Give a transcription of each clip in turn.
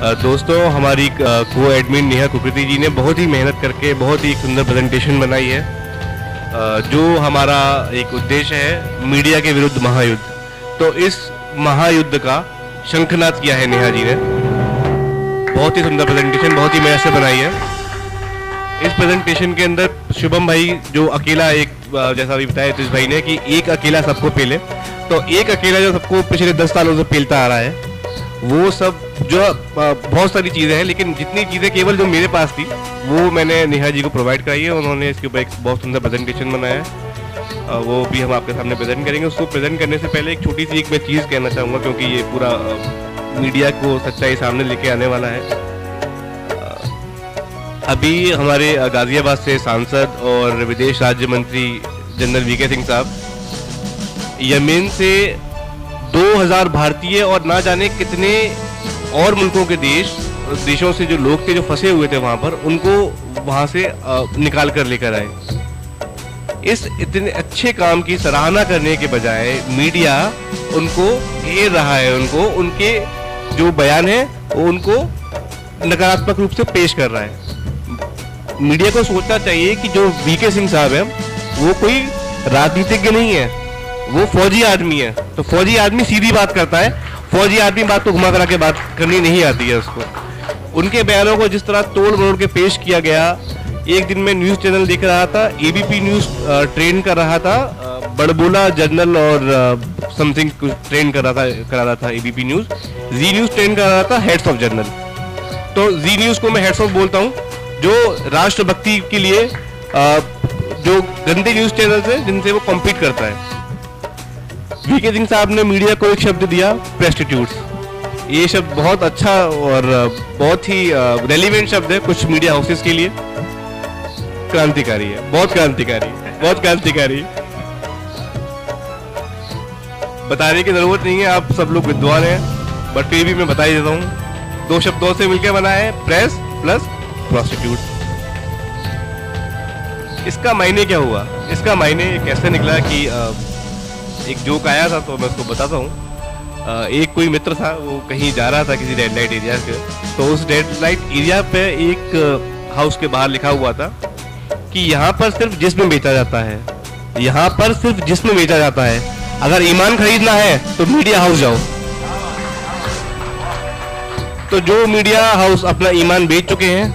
दोस्तों, हमारी को एडमिन नेहा कुकृति जी ने बहुत ही मेहनत करके बहुत ही सुंदर प्रेजेंटेशन बनाई है। जो हमारा एक उद्देश्य है मीडिया के विरुद्ध महायुद्ध, तो इस महायुद्ध का शंखनाद किया है नेहा जी ने। बहुत ही सुंदर प्रेजेंटेशन, बहुत ही मेहनत से बनाई है। इस प्रेजेंटेशन के अंदर शुभम भाई जो अकेला एक, जैसा अभी बताया तीस भाई ने कि एक अकेला सबको पेले, तो एक अकेला जो सबको पिछले 10 सालों से पेलता आ रहा है, वो सब जो बहुत सारी चीज़ें हैं, लेकिन जितनी चीज़ें केवल जो मेरे पास थी वो मैंने नेहा जी को प्रोवाइड कराई है। उन्होंने इसके ऊपर एक बहुत सुंदर प्रेजेंटेशन बनाया है, वो भी हम आपके सामने प्रेजेंट करेंगे। उसको प्रेजेंट करने से पहले एक छोटी सी एक मैं चीज़ कहना चाहूँगा, क्योंकि ये पूरा मीडिया को सच्चाई सामने लेके आने वाला है। अभी हमारे गाजियाबाद से सांसद और विदेश राज्य मंत्री जनरल वीके सिंह साहब यमन से 2000 भारतीय और ना जाने कितने और मुल्कों के देशों से जो लोग थे जो फंसे हुए थे वहाँ पर, उनको वहाँ से निकाल कर लेकर आए। इस इतने अच्छे काम की सराहना करने के बजाय मीडिया उनको घेर रहा है, उनको उनके जो बयान है वो उनको नकारात्मक रूप से पेश कर रहा है। मीडिया को सोचना चाहिए कि जो वीके सिंह साहब है वो कोई राजनीतिज्ञ नहीं है, वो फौजी आदमी है। तो फौजी आदमी सीधी बात करता है, फौजी आदमी बात को घुमा करा के बात करनी नहीं आती है उसको। उनके बयानों को जिस तरह तोड़ मरोड़ के पेश किया गया, एक दिन में न्यूज़ चैनल देख रहा था, एबीपी न्यूज़ ट्रेन कर रहा था, बड़बोला जर्नल और समथिंग ट्रेन करा रहा था एबीपी न्यूज़, जी न्यूज़ ट्रेन कर रहा था हेड्स ऑफ जर्नल। तो जी न्यूज़ को मैं हेड्स ऑफ बोलता हूँ, जो राष्ट्रभक्ति के लिए जो गंदे न्यूज़ चैनल्स हैं जिनसे वो कॉम्पीट करता है। वीके सिंह साहब ने मीडिया को एक शब्द दिया, प्रेस्टिट्यूट्स। ये शब्द बहुत अच्छा और बहुत ही रेलिवेंट शब्द है कुछ मीडिया हाउसेस के लिए। क्रांतिकारी है, बहुत क्रांतिकारी, बहुत क्रांतिकारी। बताने की जरूरत नहीं है, आप सब लोग विद्वान हैं, बट फिर भी मैं बता ही देता हूँ। 2 शब्दों से मिलकर बना है, प्रेस प्लस प्रोस्टिट्यूट। इसका मायने क्या हुआ? इसका मायने कैसे निकला कि एक जोक आया था, तो मैं उसको बताता हूँ। एक कोई मित्र था, वो कहीं जा रहा था किसी रेड लाइट एरिया के, तो उस रेड लाइट एरिया पे एक हाउस के बाहर लिखा हुआ था कि यहाँ पर सिर्फ जिस्म बेचा जाता है, यहाँ पर सिर्फ जिस्म बेचा जाता है, अगर ईमान खरीदना है तो मीडिया हाउस जाओ। तो जो मीडिया हाउस अपना ईमान बेच चुके हैं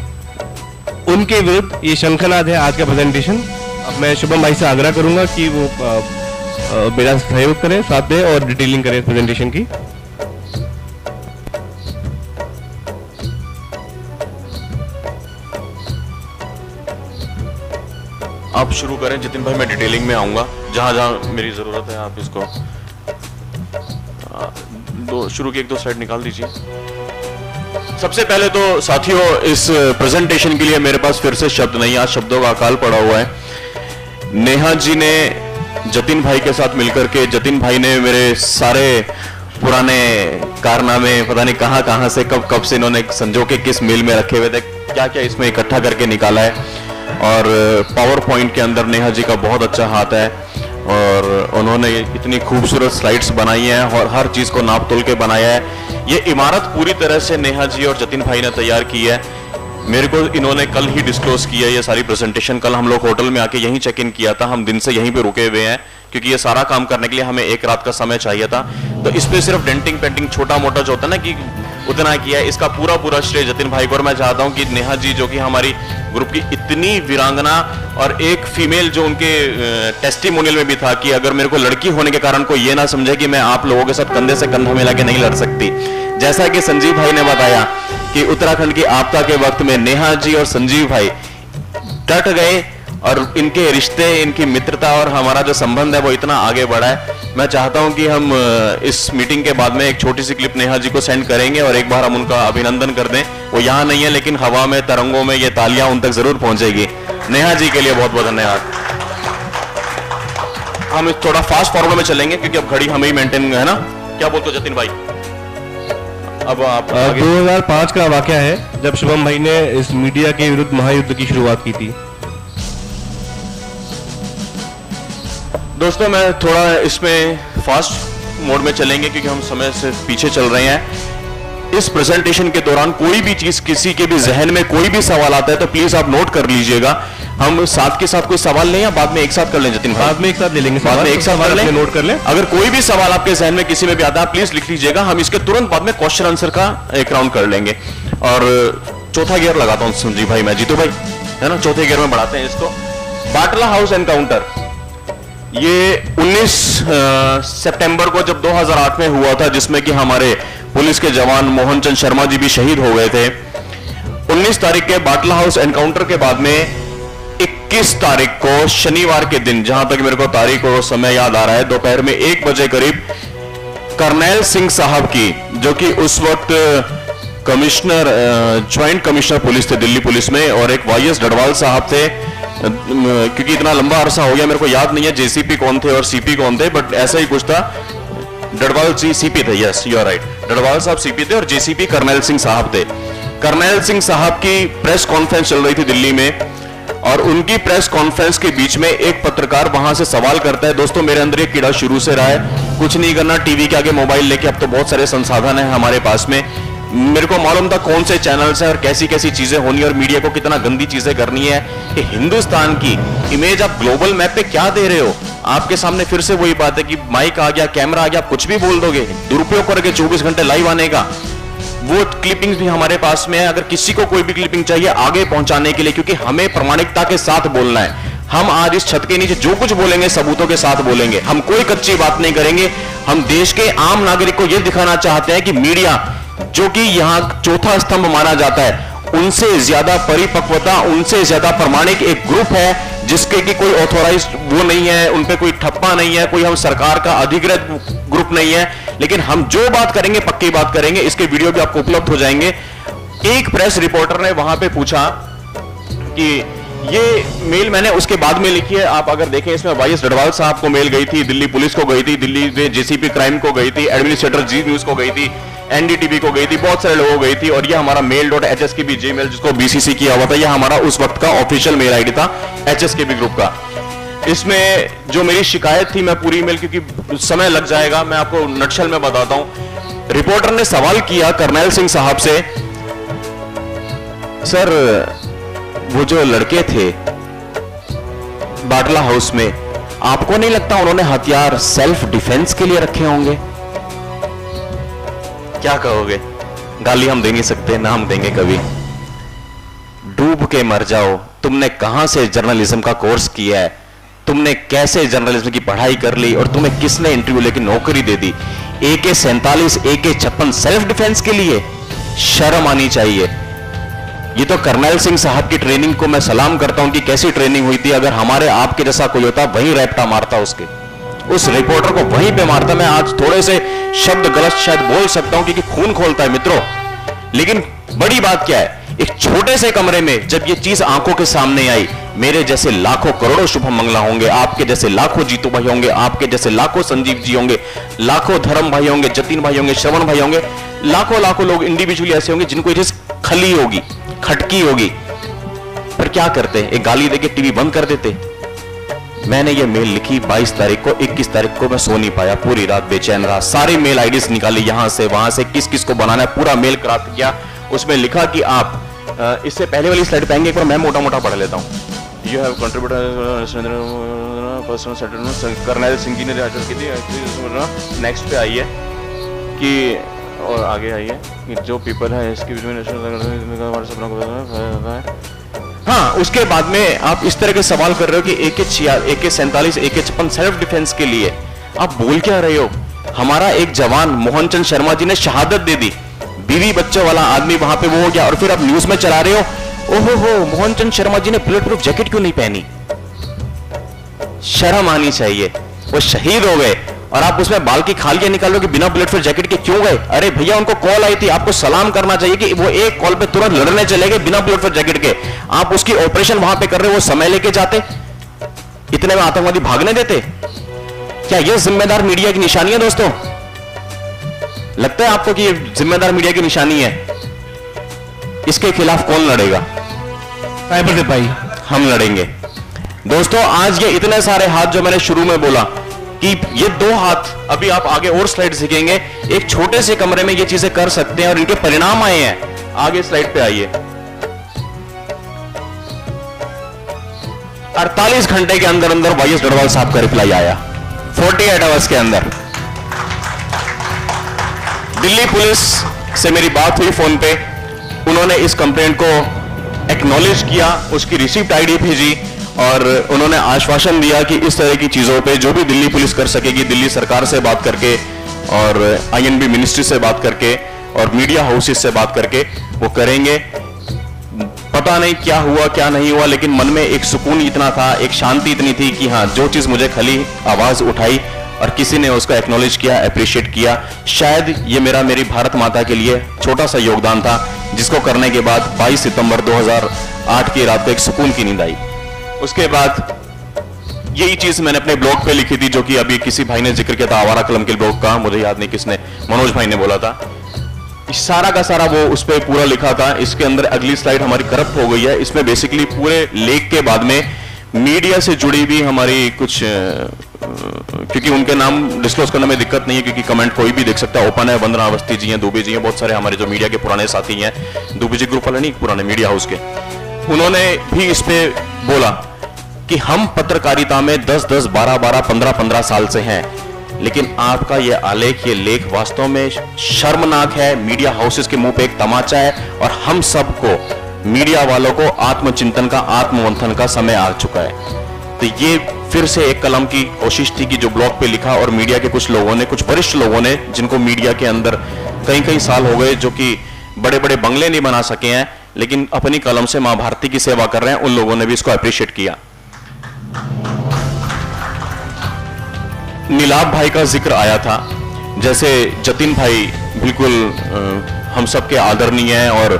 उनके विरुद्ध ये शंखनाद है आज का प्रेजेंटेशन। अब मैं शुभम भाई से आग्रह करूंगा कि वो मेरा सहयोग करें, साथ दें और डिटेलिंग करें प्रेजेंटेशन की। आप शुरू करें जितिन भाई, मैं डिटेलिंग में आऊंगा जहां जहां मेरी जरूरत है। आप इसको शुरू की 1-2 स्लाइड निकाल दीजिए। सबसे पहले तो साथियों, इस प्रेजेंटेशन के लिए मेरे पास फिर से शब्द नहीं, आज शब्दों का अकाल पड़ा हुआ है। नेहा जी ने जतिन भाई के साथ मिलकर के, जतिन भाई ने मेरे सारे पुराने कारनामे पता नहीं कहां से कब से इन्होंने संजो के किस मेल में रखे हुए थे, क्या क्या इसमें इकट्ठा करके निकाला है। और पावर पॉइंट के अंदर नेहा जी का बहुत अच्छा हाथ है और उन्होंने इतनी खूबसूरत स्लाइड्स बनाई हैं और हर चीज को नाप तोल के बनाया है। ये इमारत पूरी तरह से नेहा जी और जतिन भाई ने तैयार की है। मेरे को इन्होंने कल ही डिस्क्लोज किया ये सारी प्रेजेंटेशन। कल हम लोग होटल में आके यहीं चेक इन किया था, हम दिन से यहीं पे रुके हुए हैं क्योंकि ये सारा काम करने के लिए हमें 1 रात का समय चाहिए था। तो इस पे सिर्फ डेंटिंग पेंटिंग छोटा मोटा जो होता है ना कि उतना किया है, इसका पूरा श्रेय जतिन भाई को। और मैं चाहता हूं कि नेहा जी जो कि हमारी ग्रुप की इतनी वीरांगना और एक फीमेल जो उनके टेस्टिमोनियल में भी था कि अगर मेरे को लड़की होने के कारण कोई ये ना समझे कि मैं आप लोगों के साथ कंधे से कंधा मिला के नहीं लड़ सकती। जैसा कि संजीव भाई ने बताया कि उत्तराखंड की आपदा के वक्त में नेहा जी और संजीव भाई डट गए और इनके रिश्ते, इनकी मित्रता और हमारा जो संबंध है वो इतना आगे बढ़ा है। मैं चाहता हूं कि हम इस मीटिंग के बाद में एक छोटी सी क्लिप नेहा जी को सेंड करेंगे और एक बार हम उनका अभिनंदन कर दें। वो यहाँ नहीं है लेकिन हवा में, तरंगों में ये तालियां उन तक जरूर पहुंचेगी। नेहा जी के लिए बहुत बहुत धन्यवाद। हम थोड़ा फास्ट फॉरवर्ड में चलेंगे क्योंकि अब घड़ी हमें ही मेंटेन है ना, क्या बोलते हो जतिन भाई? अब आप 2005 का वाकया है जब शुभम भाई ने इस मीडिया के विरुद्ध महायुद्ध की शुरुआत की थी। दोस्तों, मैं थोड़ा इसमें फास्ट मोड में चलेंगे क्योंकि हम समय से पीछे चल रहे हैं। इस प्रेजेंटेशन के दौरान कोई भी चीज, किसी के भी जहन में कोई भी सवाल आता है तो प्लीज आप नोट कर लीजिएगा। हम साथ के साथ कोई सवाल लें या बाद में एक साथ कर लें जतिन भाई? बाद में एक साथ ले लेंगे, बाद में एक साथ कर लें, नोट कर लें। अगर कोई भी सवाल आपके जहन में किसी में भी आता है प्लीज लिख लीजिएगा, हम इसके तुरंत बाद में क्वेश्चन आंसर का एक राउंड कर लेंगे। और चौथा गियर लगाता हूं संजीव भाई, मैं जीतू भाई, है ना, चौथे गियर में बढ़ाते हैं इसको। बाटला हाउस एनकाउंटर, ये 19 सितंबर को जब 2008 में हुआ था, जिसमें कि हमारे पुलिस के जवान मोहन चंद शर्मा जी भी शहीद हो गए थे। 19 तारीख के बाटला हाउस एनकाउंटर के बाद में 21 तारीख को शनिवार के दिन, जहां तक मेरे को तारीख और समय याद आ रहा है, दोपहर में 1 बजे करीब करनैल सिंह साहब की, जो कि उस वक्त कमिश्नर, ज्वाइंट कमिश्नर पुलिस थे दिल्ली पुलिस में, और एक वाईएस डडवाल साहब थे, क्योंकि इतना लंबा अरसा हो गया मेरे को याद नहीं है जेसीपी कौन थे और सीपी कौन थे, बट ऐसा ही कुछ था। डडवाल जी सीपी थे, yes you are right, Dadwal साहब सीपी थे और जेसीपी करनैल सिंह साहब थे। करनैल सिंह साहब की प्रेस कॉन्फ्रेंस चल रही थी दिल्ली में, और उनकी प्रेस कॉन्फ्रेंस के बीच में एक पत्रकार वहां से सवाल करता है। दोस्तों, मेरे अंदर एक कीड़ा शुरू से रहा है, कुछ नहीं करना, टीवी के आगे मोबाइल लेके, अब तो बहुत सारे संसाधन है हमारे पास में, मेरे को मालूम था कौन से चैनल्स हैं और कैसी कैसी चीजें होनी है और मीडिया को कितना गंदी चीजें करनी है कि हिंदुस्तान की इमेज आप ग्लोबल मैप पे क्या दे रहे हो। आपके सामने फिर से वही बात है कि माइक आ गया, कैमरा आ गया, आप कुछ भी बोल दोगे, दुरुपयोग करके 24 घंटे लाइव आने का। वो क्लिपिंग्स भी हमारे पास में है, अगर किसी को कोई भी क्लिपिंग चाहिए आगे पहुंचाने के लिए, क्योंकि हमें प्रामाणिकता के साथ बोलना है। हम आज इस छत के नीचे जो कुछ बोलेंगे सबूतों के साथ बोलेंगे, हम कोई कच्ची बात नहीं करेंगे। हम देश के आम नागरिक को यह दिखाना चाहते हैं कि मीडिया, जो कि यहां चौथा स्तंभ माना जाता है, उनसे ज्यादा परिपक्वता, उनसे ज्यादा प्रामाणिक एक ग्रुप है, जिसके की कोई ऑथोराइज्ड वो नहीं है, उनपे कोई ठप्पा नहीं है, कोई हम सरकार का अधिकृत ग्रुप नहीं है। लेकिन हम जो बात करेंगे पक्की बात करेंगे। इसके वीडियो भी आपको उपलब्ध हो जाएंगे। एक प्रेस रिपोर्टर ने वहां पे पूछा कि ये मेल मैंने उसके बाद में लिखी है, आप अगर देखें इसमें वाईएस डडवाल साहब को मेल गई थी, दिल्ली पुलिस को गई थी, दिल्ली में जेसीपी क्राइम को गई थी, एडमिनिस्ट्रेटर जी न्यूज को गई थी, एनडीटीवी को गई थी, बहुत सारे लोगों को गई थी। और ये हमारा mail.hs जीमेल, जिसको बीसीसी किया हुआ था, यह हमारा उस वक्त का ऑफिशियल मेल आईडी था HSKB ग्रुप का। इसमें जो मेरी शिकायत थी, मैं पूरी मेल, क्योंकि समय लग जाएगा, मैं आपको नटशल में बताता हूं। रिपोर्टर ने सवाल किया करनैल सिंह साहब से, सर वो जो लड़के थे बाटला हाउस में, आपको नहीं लगता उन्होंने हथियार सेल्फ डिफेंस के लिए रखे होंगे? क्या कहोगे? गाली हम दे नहीं सकते, ना हम देंगे कभी। डूब के मर जाओ। तुमने कहां से जर्नलिज्म का कोर्स किया है? तुमने कैसे जर्नलिज्म की पढ़ाई कर ली और तुम्हें किसने इंटरव्यू लेके नौकरी दे दी? AK-47 AK-56 सेल्फ डिफेंस के लिए? शर्म आनी चाहिए। ये तो करनैल सिंह साहब की ट्रेनिंग को मैं सलाम करता हूं कि कैसी ट्रेनिंग हुई थी। अगर हमारे आपके जैसा कोई होता वहीं रैप्टा मारता, उसके उस रिपोर्टर को वहीं पे मारता। मैं आज थोड़े से शब्द गलत शायद बोल सकता हूं क्योंकि खून खोलता है मित्रों, लेकिन बड़ी बात क्या है, एक छोटे से कमरे में जब ये चीज आंखों के सामने आई, मेरे जैसे लाखों करोड़ों शुभम मंगला होंगे, आपके जैसे लाखों जीतू भाई होंगे, आपके जैसे लाखों संजीव जी होंगे, लाखों धर्म भाई होंगे, जतिन भाई होंगे, श्रवण भाई होंगे, लाखों लाखों लोग इंडिविजुअली ऐसे होंगे जिनको ये चीज खली होगी, खटकी होगी, पर क्या करते? एक गाली देके टीवी बंद कर देते। मैंने ये मेल लिखी 22 तारीख को, 21 तारीख को मैं सो नहीं पाया, पूरी रात बेचैन रहा, सारे मेल आईडीज निकाले यहां से वहां से, किस किस को बनाना है, पूरा मेल क्राफ्ट किया। उसमें लिखा कि आप इससे पहले वाली स्लाइड पाएंगे, एक बार मैं मोटा मोटा पढ़ लेता हूं। You have contributed personal settlement, Karnail Singh ji ने की थी। नेक्स्ट पे आई है कि, और आगे आई है कि जो पीपल है इसके बीच में हमारे सपना को, हाँ, उसके बाद में आप इस तरह के सवाल कर रहे हो कि AK-47 AK-56 सेल्फ डिफेंस के लिए। आप बोल क्या रहे हो? हमारा एक जवान मोहन चंद शर्मा जी ने शहादत दे दी, बीवी बच्चों वाला आदमी वहां पे वो हो गया, और फिर आप न्यूज में चला रहे हो, ओहो हो मोहन चंद शर्मा जी ने बुलेट प्रूफ जैकेट क्यों नहीं पहनी? शर्म आनी चाहिए। वो शहीद हो गए और आप उसमें बाल की खालियां निकाल लो कि बिना बुलेट प्रूफ जैकेट के क्यों गए? अरे भैया, उनको कॉल आई थी, आपको सलाम करना चाहिए कि वो एक कॉल पे तुरंत लड़ने चले गए बिना बुलेट प्रूफ जैकेट के। आप उसकी ऑपरेशन वहां पे कर रहे हो, वो समय लेके जाते, इतने में आतंकवादी भागने देते? क्या ये जिम्मेदार मीडिया की निशानी है दोस्तों? लगता है आपको कि ये जिम्मेदार मीडिया की निशानी है? इसके खिलाफ कौन लड़ेगा? साइबर सिपाही हम लड़ेंगे दोस्तों। आज ये इतने सारे हाथ जो मैंने शुरू में बोला, कि ये दो हाथ, अभी आप आगे और स्लाइड सीखेंगे, एक छोटे से कमरे में ये चीजें कर सकते हैं और इनके परिणाम आए हैं। आगे स्लाइड पे आइए। 48 घंटे के अंदर अंदर वाईएस डोरवाल साहब का रिप्लाई आया, 48 आवर्स के अंदर। दिल्ली पुलिस से मेरी बात हुई फोन पे, उन्होंने इस कंप्लेंट को एक्नॉलेज किया, उसकी रिसिप्ट आईडी भेजी और उन्होंने आश्वासन दिया कि इस तरह की चीजों पे जो भी दिल्ली पुलिस कर सकेगी, दिल्ली सरकार से बात करके और आईएनबी मिनिस्ट्री से बात करके और मीडिया हाउसेस से बात करके वो करेंगे। पता नहीं क्या हुआ क्या नहीं हुआ, लेकिन मन में एक सुकून इतना था, एक शांति इतनी थी कि हाँ, जो चीज मुझे खाली आवाज उठाई और किसी ने उसको एक्नॉलेज किया, अप्रिशिएट किया, शायद ये मेरी भारत माता के लिए छोटा सा योगदान था, जिसको करने के बाद 22 सितंबर 2008 की रात को एक सुकून की नींद आई। उसके बाद यही चीज मैंने अपने ब्लॉग पे लिखी थी, जो कि अभी किसी भाई ने जिक्र किया था, आवारा कलम के ब्लॉग का, मुझे याद नहीं किसने, मनोज भाई ने बोला था। सारा का सारा वो उस पर पूरा लिखा था। इसके अंदर अगली स्लाइड हमारी करप्ट हो गई है। इसमें बेसिकली पूरे लेख के बाद में मीडिया से जुड़ी भी हमारी कुछ, क्योंकि उनके नाम डिस्क्लोज करने में दिक्कत नहीं है, क्योंकि कमेंट कोई भी देख सकता है, ओपन है। वंदना अवस्थी जी हैं, दुबे जी हैं, बहुत सारे हमारे जो मीडिया के पुराने साथी हैं, दुबे जी ग्रुप वाले नहीं, पुराने मीडिया हाउस के, उन्होंने भी इस पे बोला कि हम पत्रकारिता में 10-10, 12-12, 15-15 साल से हैं, लेकिन आपका ये आलेख, ये लेख वास्तव में शर्मनाक है, मीडिया हाउसेस के मुंह पे एक तमाचा है और हम सबको, मीडिया वालों को आत्मचिंतन का, आत्ममंथन का समय आ चुका है। तो ये फिर से एक कलम की कोशिश थी कि जो ब्लॉग पे लिखा और मीडिया के कुछ लोगों ने, कुछ वरिष्ठ लोगों ने, जिनको मीडिया के अंदर कई साल हो गए, जो कि बड़े बड़े बंगले नहीं बना सके हैं, लेकिन अपनी कलम से मां भारती की सेवा कर रहे हैं, उन लोगों ने भी इसको अप्रिशिएट किया। नीलाभ भाई का जिक्र आया था, जैसे जतिन भाई बिल्कुल हम सबके आदरणीय हैं और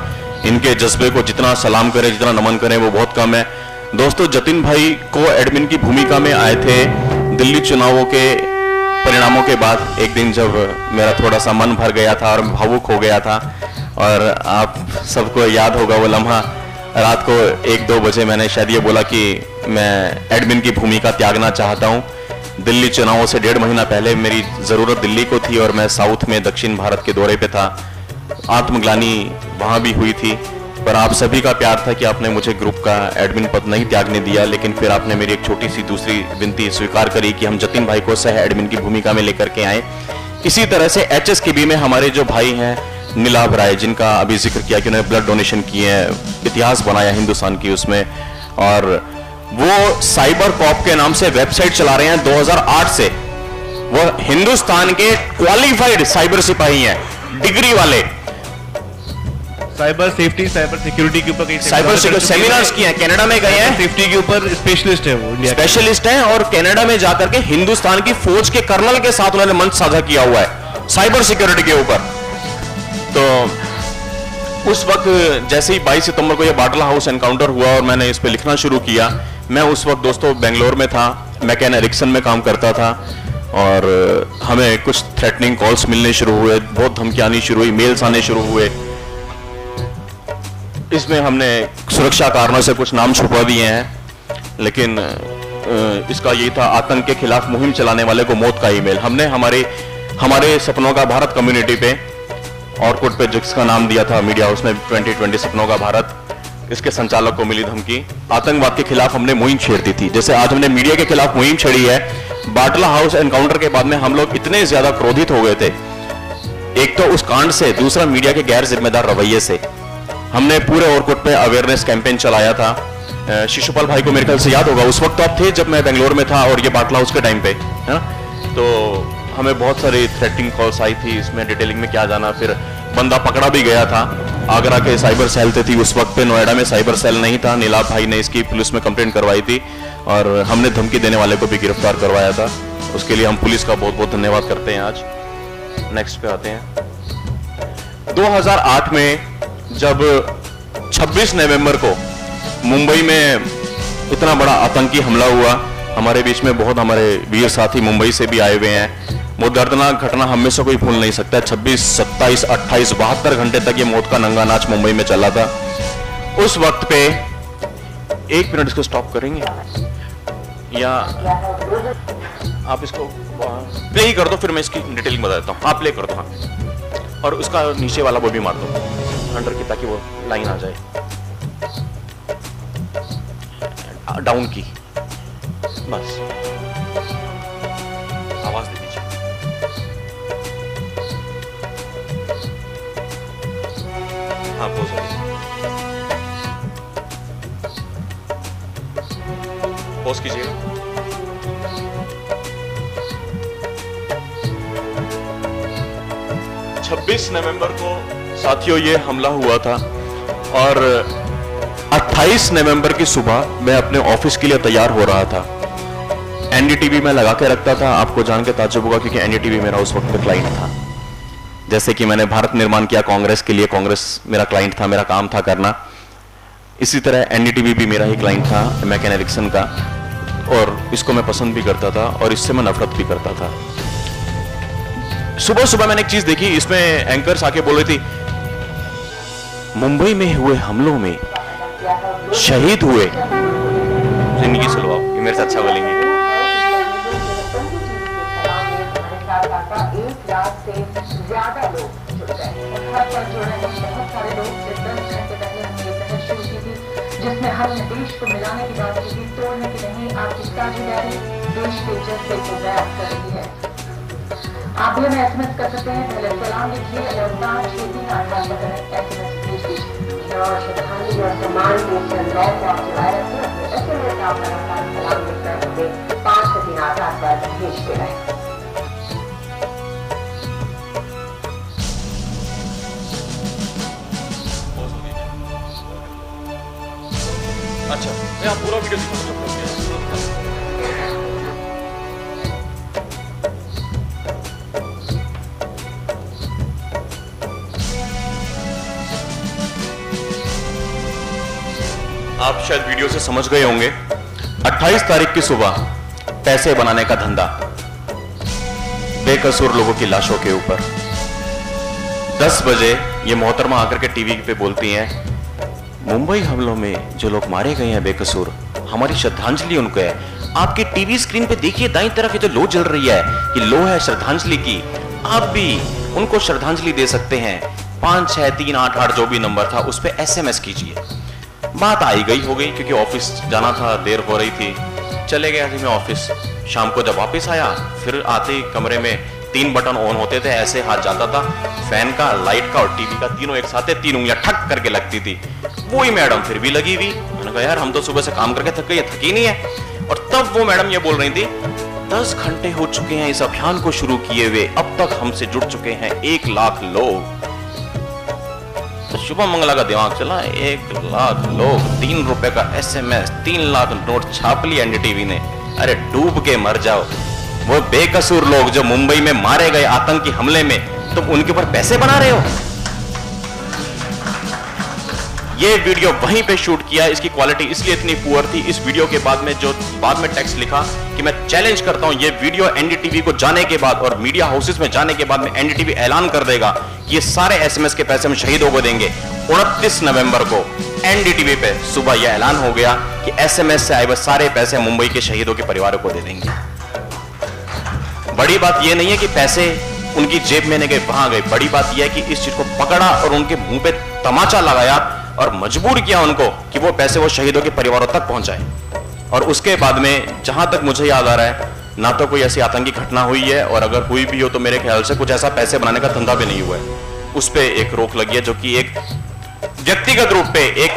इनके जज्बे को जितना सलाम करें, जितना नमन करें वो बहुत कम है। दोस्तों, जतिन भाई को एडमिन की भूमिका में आए थे दिल्ली चुनावों के परिणामों के बाद। एक दिन जब मेरा थोड़ा सा मन भर गया था और भावुक हो गया था, और आप सबको याद होगा वो लम्हा, रात को 1-2 बजे मैंने शायद ये बोला कि मैं एडमिन की भूमिका त्यागना चाहता हूँ। दिल्ली चुनावों से 1.5 महीना पहले मेरी जरूरत दिल्ली को थी और मैं साउथ में, दक्षिण भारत के दौरे पे था। आत्मग्लानी वहां भी हुई थी, पर आप सभी का प्यार था कि आपने मुझे ग्रुप का एडमिन पद नहीं त्यागने दिया, लेकिन फिर आपने मेरी एक छोटी सी दूसरी विनती स्वीकार करी कि हम जतिन भाई को सह एडमिन की भूमिका में लेकर के आए। इसी तरह से HSKB में हमारे जो भाई हैं नीलाभ राय, जिनका अभी जिक्र किया कि उन्होंने ब्लड डोनेशन किए हैं, इतिहास बनाया हिंदुस्तान की उसमें, और वो साइबर कॉप के नाम से वेबसाइट चला रहे हैं 2008 से। वो हिंदुस्तान के क्वालिफाइड साइबर सिपाही हैं, डिग्री वाले। साइबर सेफ्टी, साइबर सिक्योरिटी के ऊपर कई साइबर सिक्योरिटी सेमिनार्स किए हैं, कनाडा में गए हैं, सेफ्टी के ऊपर स्पेशलिस्ट है वो, स्पेशलिस्ट हैं, और कनाडा में जाकर के हिंदुस्तान की फौज के कर्नल के साथ उन्होंने मंच साझा किया हुआ है साइबर सिक्योरिटी के ऊपर। तो उस वक्त जैसे ही 22 सितंबर को ये बाटला हाउस एनकाउंटर हुआ और मैंने इस पे लिखना शुरू किया, मैं उस वक्त दोस्तों बेंगलोर में था, मैकेन एरिक्सन में काम करता था, और हमें कुछ थ्रेटनिंग कॉल्स मिलने शुरू हुए, बहुत धमकियां आनी शुरू हुई, मेल्स आने शुरू हुए। इसमें हमने सुरक्षा कारणों से कुछ नाम छुपा दिए हैं, लेकिन इसका यही था, आतंक के खिलाफ मुहिम चलाने वाले को मौत का ईमेल। हमने हमारे सपनों का भारत कम्युनिटी पे ऑर्कुट पे जिसका नाम दिया था मीडिया हाउस ने 2020 सपनों का भारत, इसके संचालक को मिली धमकी। आतंकवाद के खिलाफ हमने मुहिम छेड़ दी थी, जैसे आज हमने मीडिया के खिलाफ मुहिम छेड़ी है। बाटला हाउस एनकाउंटर के बाद में हम लोग इतने ज्यादा क्रोधित हो गए थे, एक तो उस कांड से, दूसरा मीडिया के गैर जिम्मेदार रवैये से। हमने पूरे ऑर्कुट पे अवेयरनेस कैंपेन चलाया था। शिशुपाल भाई को मेरे ख्याल से याद होगा, उस वक्त तो आप थे जब मैं बेंगलोर में था, और ये बाटला हाउस के टाइम पे, तो हमें बहुत सारी थ्रेटिंग कॉल्स आई थी, इसमें डिटेलिंग में क्या जाना। फिर बंदा पकड़ा भी गया था, आगरा के साइबर सेल थी उस वक्त पे, नोएडा में साइबर सेल नहीं था। नीलाभ भाई ने इसकी पुलिस में कंप्लेंट करवाई थी और हमने धमकी देने वाले को भी गिरफ्तार करवाया था। उसके लिए हम पुलिस का बहुत बहुत धन्यवाद करते हैं। आज नेक्स्ट पे आते हैं। 2008 में जब 26 नवंबर को मुंबई में इतना बड़ा आतंकी हमला हुआ, हमारे बीच में बहुत हमारे वीर साथी मुंबई से भी आए हुए हैं। वो दर्दनाक घटना हमें से कोई भूल नहीं सकता। 26, 27, 28, 72 घंटे तक ये मौत का नंगा नाच मुंबई में चला था। उस वक्त पे 1 मिनट इसको स्टॉप करेंगे या आप इसको प्ले ही कर दो, फिर मैं इसकी डिटेलिंग बता देता हूँ। आप प्ले कर दो, हाँ, और उसका नीचे वाला वो भी मार दो अंडर की, ताकि वो लाइन आ जाए डाउन की, बस आवाज दे दीजिए। हाँ पोज पोज कीजिएगा। नवंबर को साथियों ये हमला हुआ था और 28 नवंबर की सुबह मैं अपने ऑफिस के लिए तैयार हो रहा था। एनडीटीवी में लगा के रखता था, आपको जान के ताज्जुब होगा क्योंकि एनडीटीवी मेरा उस वक्त क्लाइंट था। जैसे कि मैंने भारत निर्माण किया कांग्रेस के लिए, कांग्रेस मेरा क्लाइंट था, मेरा काम था करना, इसी तरह एनडीटीवी भी मेरा ही क्लाइंट था मैकन एरिक्सन का, और इसको मैं पसंद भी करता था और इससे मैं नफरत भी करता था। सुबह सुबह मैंने एक चीज देखी, इसमें एंकर्स आके बोल रही थी मुंबई में हुए हमलों में शहीद हुए, जिंदगी से लो आप, ये मेरे से अच्छा बोलेंगे। जिसमें हमने देश को मिलाने की बात की थी, तोड़ने की नहीं। आपकी साझेदारी देश के जज्बे को बयां कर रही है। आप भी हमें एसएमएस कर सकते हैं, पहले सलाम लिखिए और 56388 पर एसएमएस भेज दीजिए और श्रद्धांजलि और सम्मान के संदेश को आप चलाए रखें। एसएमएस आप लगातार सलाम लिखकर हमें 56388 पर भेजते रहें। अच्छा, मैं आप पूरा वीडियो दिखा सकता हूँ। आप शायद वीडियो से समझ गए होंगे। 28 तारीख की सुबह पैसे बनाने का धंधा बेकसूर लोगों की लाशों के ऊपर। 10 बजे ये मोहतरमा आकर के टीवी पे बोलती हैं मुंबई हमलों में जो लोग मारे गए हैं बेकसूर, हमारी श्रद्धांजलि उनको है। आपके टीवी स्क्रीन पे देखिए दाईं तरफ ये जो लो जल रही है, ये लो है श्रद्धांजलि की। आप भी उनको श्रद्धांजलि दे सकते हैं। 56388 जो भी नंबर था उस पर एसएमएस कीजिए। बात आई गई हो गई, क्योंकि ऑफिस जाना था, देर हो रही थी, चले गया थी मैं ऑफिस। शाम को जब वापस आया, फिर आते ही कमरे में 3 बटन ऑन होते थे, ऐसे हाथ जाता था, फैन का, लाइट का और टीवी का, तीनों एक साथ 3 उंगलियां ठक करके लगती थी। वही मैडम फिर भी लगी हुई। मैंने कहा यार हम तो सुबह से काम करके थक गए, थकी नहीं है। और तब वो मैडम ये बोल रही थी 10 घंटे हो चुके हैं इस अभियान को शुरू किए हुए, अब तक हमसे जुड़ चुके हैं 1 लाख लोग। तो शुभम मंगला का दिमाग चला, 1 लाख लोग, 3 रुपए का एसएमएस, 3 लाख नोट छाप लिया एनडीटीवी ने। अरे डूब के मर जाओ। वो बेकसूर लोग जो मुंबई में मारे गए आतंकी हमले में, तुम उनके ऊपर पैसे बना रहे हो। ये वीडियो वहीं पे शूट किया, इसकी क्वालिटी इसलिए इतनी पुअर थी। इस वीडियो के बाद में जो बाद में टेक्स्ट लिखा कि मैं चैलेंज करता हूं, ये वीडियो एनडीटीवी को जाने के बाद और मीडिया हाउसेस में जाने के बाद में एनडीटीवी ऐलान कर देगा कि ये सारे एसएमएस के पैसे हम शहीदों को देंगे। 29 नवंबर को एनडीटीवी पे सुबह यह ऐलान हो गया कि एसएमएस से आए हुए सारे पैसे मुंबई के शहीदों के परिवारों को दे देंगे। बड़ी बात यह नहीं है कि पैसे उनकी जेब में नहीं गए, वहां गए। बड़ी बात यह है कि इस चीज को पकड़ा और उनके मुंह पे तमाचा लगाया और मजबूर किया उनको कि वो पैसे वो शहीदों के परिवारों तक पहुंचाए। और उसके बाद में जहां तक मुझे याद आ रहा है, ना तो कोई ऐसी आतंकी घटना हुई है, और अगर हुई भी हो तो मेरे ख्याल से कुछ ऐसा पैसे बनाने का धंधा भी नहीं हुआ है। उस पे एक रोक लगी है, जो कि एक व्यक्तिगत रूप पे एक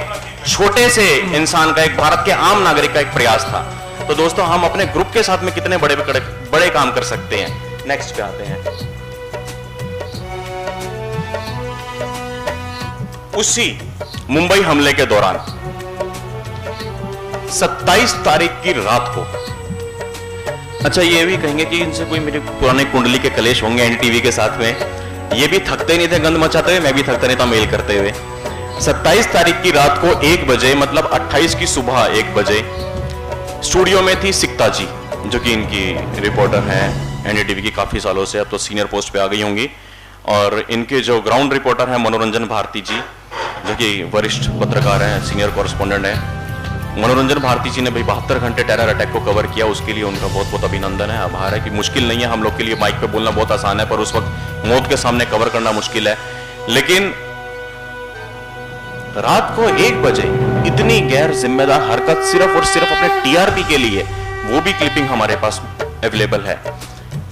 छोटे से इंसान का, एक भारत के आम नागरिक का एक प्रयास था। तो दोस्तों हम अपने ग्रुप के साथ में कितने बड़े काम कर सकते हैं। नेक्स्ट पे आते हैं। उसी मुंबई हमले के दौरान 27 तारीख की रात को, अच्छा ये भी कहेंगे कि इनसे कोई मेरे पुराने कुंडली के कलेश होंगे एनटीवी के साथ में, ये भी थकते नहीं थे गंद मचाते हुए, मैं भी थकता नहीं था मेल करते हुए। 27 तारीख की रात को 1 बजे, मतलब 28 की सुबह 1 बजे स्टूडियो में थी सिकता जी, जो कि इनकी रिपोर्टर हैं एनडीटीवी की काफी सालों से, अब तो सीनियर पोस्ट पे आ गई होंगी। और इनके जो ग्राउंड रिपोर्टर हैं मनोरंजन भारती जी, जो कि वरिष्ठ पत्रकार हैं, सीनियर कॉरेस्पॉन्डेंट हैं, मनोरंजन भारती जी ने भाई 72 घंटे टेरर अटैक को कवर किया, उसके लिए उनका बहुत बहुत अभिनंदन है, आभार है कि मुश्किल नहीं है। हम लोग के लिए माइक पे बोलना बहुत आसान है, पर उस वक्त मौत के सामने कवर करना मुश्किल है। लेकिन रात को 1 बजे इतनी गैर जिम्मेदार हरकत सिर्फ और सिर्फ अपने टीआरपी के लिए, वो भी क्लिपिंग हमारे पास अवेलेबल है।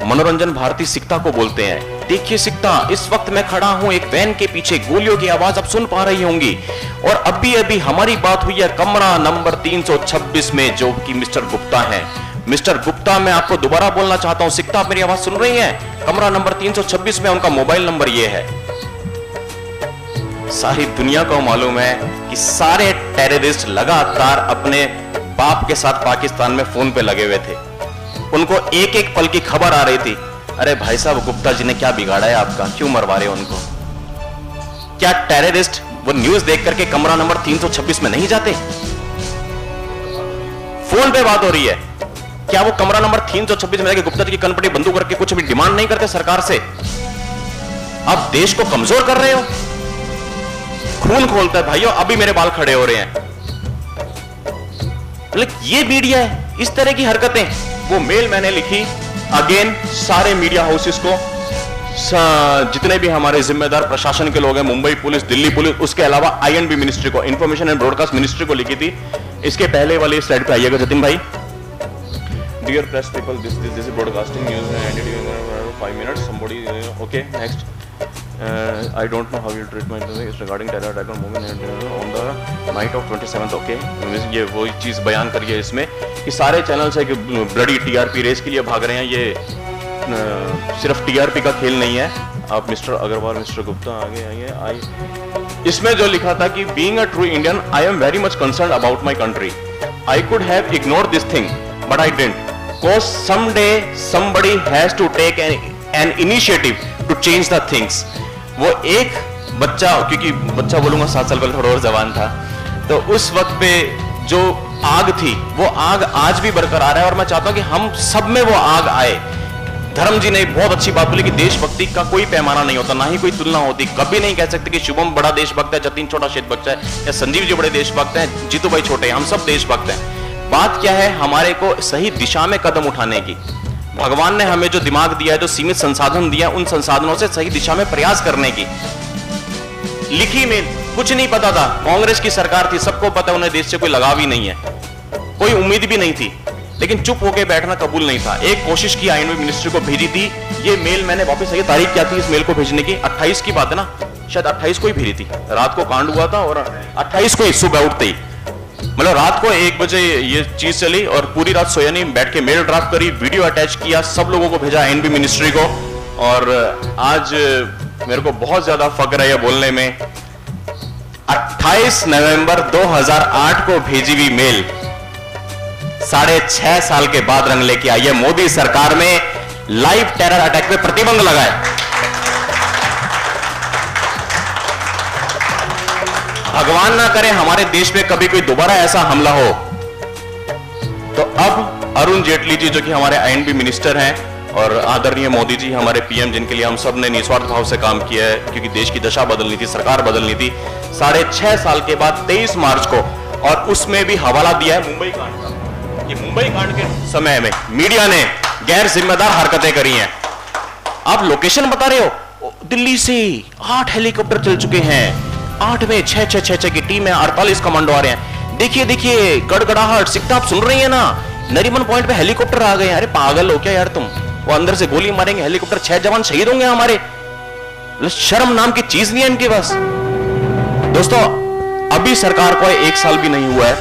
मनोरंजन भारती सिकता को बोलते हैं, देखिए सिकता, इस वक्त मैं खड़ा हूं एक वैन के पीछे, गोलियों की आवाज आप सुन पा रही होंगी, और अभी अभी हमारी बात हुई है कमरा नंबर 326 में, जो कि मिस्टर गुप्ता हैं। मिस्टर गुप्ता, मैं आपको दोबारा बोलना चाहता हूं, सिकता आप मेरी आवाज सुन रही हैं? कमरा नंबर 326 में उनका मोबाइल नंबर ये है। सारी दुनिया को मालूम है कि सारे टेररिस्ट लगातार अपने बाप के साथ पाकिस्तान में फोन पे लगे हुए थे, उनको एक एक पल की खबर आ रही थी। अरे भाई साहब, गुप्ता जी ने क्या बिगाड़ा है आपका, क्यों मरवा रहे हो उनको? क्या टेररिस्ट वो न्यूज देख करके कमरा नंबर 326 में नहीं जाते? फोन पे बात हो रही है, क्या वो कमरा नंबर 326 में जाके गुप्ता जी की कनपटी बंदूक करके कुछ भी डिमांड नहीं करते सरकार से? आप देश को कमजोर कर रहे हो। खून खोलता है भाइयों, अभी मेरे बाल खड़े हो रहे हैं। ये मीडिया है, इस तरह की हरकतें। वो मेल मैंने लिखी अगेन सारे मीडिया हाउसेस को, जितने भी हमारे जिम्मेदार प्रशासन के लोग हैं, मुंबई पुलिस, दिल्ली पुलिस, उसके अलावा आईएनबी मिनिस्ट्री को, इंफॉर्मेशन एंड ब्रॉडकास्ट मिनिस्ट्री को लिखी थी। इसके पहले वाली स्लाइड पे आइएगा जतिन भाई। Dear press people, this is broadcasting news ended in 5 minutes। somebody okay next I don't know how you treat my regarding terror attack on movement on the night of 27th। okay, ये वो चीज बयान करिए इसमें कि सारे channels है कि ब्लडी टीआरपी रेस के लिए भाग रहे हैं। ये सिर्फ टीआरपी का खेल नहीं है। आप मिस्टर अग्रवाल, मिस्टर गुप्ता आगे आइए। इसमें जो लिखा था कि being a true Indian I am very much concerned about my country, I could have ignored this thing but I didn't, because someday somebody has to take an initiative to change the things। वो एक बच्चा, क्योंकि बच्चा बोलूंगा 7 साल पहले थोड़ा और जवान था, तो उस वक्त पे जो आग थी वो आग आज भी बरकरार है, और मैं चाहता हूं कि हम सब में वो आग आए। धर्म जी ने बहुत अच्छी बात बोली कि देशभक्ति का कोई पैमाना नहीं होता, ना ही कोई तुलना होती। कभी नहीं कह सकते कि शुभम बड़ा देशभक्त है, जतिन छोटा शेत बच्चा है, या संजीव जी बड़े देशभक्त हैं, जीतू भाई छोटे हैं, हम सब देशभक्त हैं। बात क्या है, हमारे को सही दिशा में कदम उठाने की। भगवान ने हमें जो दिमाग दिया है, जो सीमित संसाधन दिया, उन संसाधनों से सही दिशा में प्रयास करने की। लिखी में कुछ नहीं पता था, कांग्रेस की सरकार थी, सबको पता उन्हें देश से कोई लगाव ही नहीं है, कोई उम्मीद भी नहीं थी, लेकिन चुप होकर बैठना कबूल नहीं था। एक कोशिश की आईएनबी मिनिस्ट्री को भेजी थी। ये मेल मैंने वापस आई, तारीख क्या थी इस मेल को भेजने की? 28 की बात है ना, शायद 28 को ही भेजी थी। रात को कांड हुआ था और 28 को ही सुबह उठते ही, मतलब रात को 1 बजे ये चीज चली, और पूरी रात सोया नहीं, बैठ के मेल ड्राफ्ट करी, वीडियो अटैच किया, सब लोगों को भेजा आईएनबी मिनिस्ट्री को। और आज मेरे को बहुत ज्यादा फक्र है ये बोलने में, 28 नवंबर 2008 को भेजी हुई मेल 6.5 साल के बाद रंग लेके आई है। मोदी सरकार में लाइव टेरर अटैक पे प्रतिबंध लगाए। भगवान ना करे हमारे देश में कभी कोई दोबारा ऐसा हमला हो। तो अब अरुण जेटली जी, जो कि हमारे आईएनबी मिनिस्टर हैं, और आदरणीय मोदी जी हमारे पीएम, जिनके लिए हम सब ने निस्वार्थ भाव से काम किया है, क्योंकि देश की दशा बदलनी थी, सरकार बदलनी थी, 6.5 साल के बाद 23 मार्च को, और उसमें भी हवाला दिया है मुंबई कांड का। ये मुंबई कांड के समय में मीडिया ने गैर जिम्मेदार हरकतें करी हैं। आप लोकेशन बता रहे हो, दिल्ली से 8 हेलीकॉप्टर चल चुके हैं, 8 में 6 की टीम है, 48 कमांडो आ रहे हैं। देखिए देखिए गड़गड़ाहट, सिकता आप सुन रही है ना, नरीमन पॉइंट पे हेलीकॉप्टर आ गए। अरे पागल हो क्या यार तुम, वो अंदर से गोली मारेंगे, हेलीकॉप्टर, 6 जवान शहीद होंगे हमारे। शर्म नाम की चीज नहीं है इनके पास। दोस्तों, अभी सरकार को 1 साल भी नहीं हुआ है।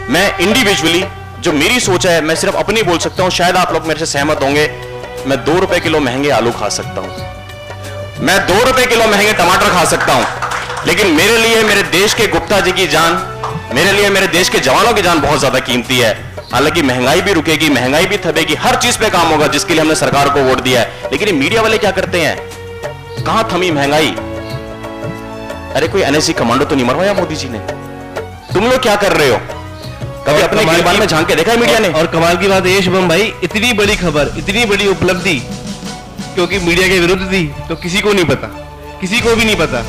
मैं इंडिविजुअली, जो मेरी सोच है, मैं सिर्फ अपनी बोल सकता हूं, शायद आप लोग मेरे से सहमत होंगे। मैं 2 रुपए किलो महंगे आलू खा सकता हूं, मैं 2 रुपए किलो महंगे टमाटर खा सकता हूं, लेकिन मेरे लिए मेरे देश के गुप्ता जी की जान, मेरे लिए मेरे देश के जवानों की जान बहुत ज्यादा कीमती है। हालांकि महंगाई भी रुकेगी, महंगाई भी थमेगी, हर चीज पे काम होगा जिसके लिए हमने सरकार को वोट दिया है। लेकिन ये मीडिया वाले क्या करते हैं, कहां थमी महंगाई? अरे कोई एनएसजी कमांडो तो नहीं मरवाया मोदी जी ने? तुम लोग क्या कर रहे हो? कभी अपने गिरबान में झांक के देखा है मीडिया ने? और कमाल की बात है शुभम भाई, इतनी बड़ी खबर, इतनी बड़ी उपलब्धि क्योंकि मीडिया के विरुद्ध थी, तो किसी को नहीं पता, किसी को भी नहीं पता।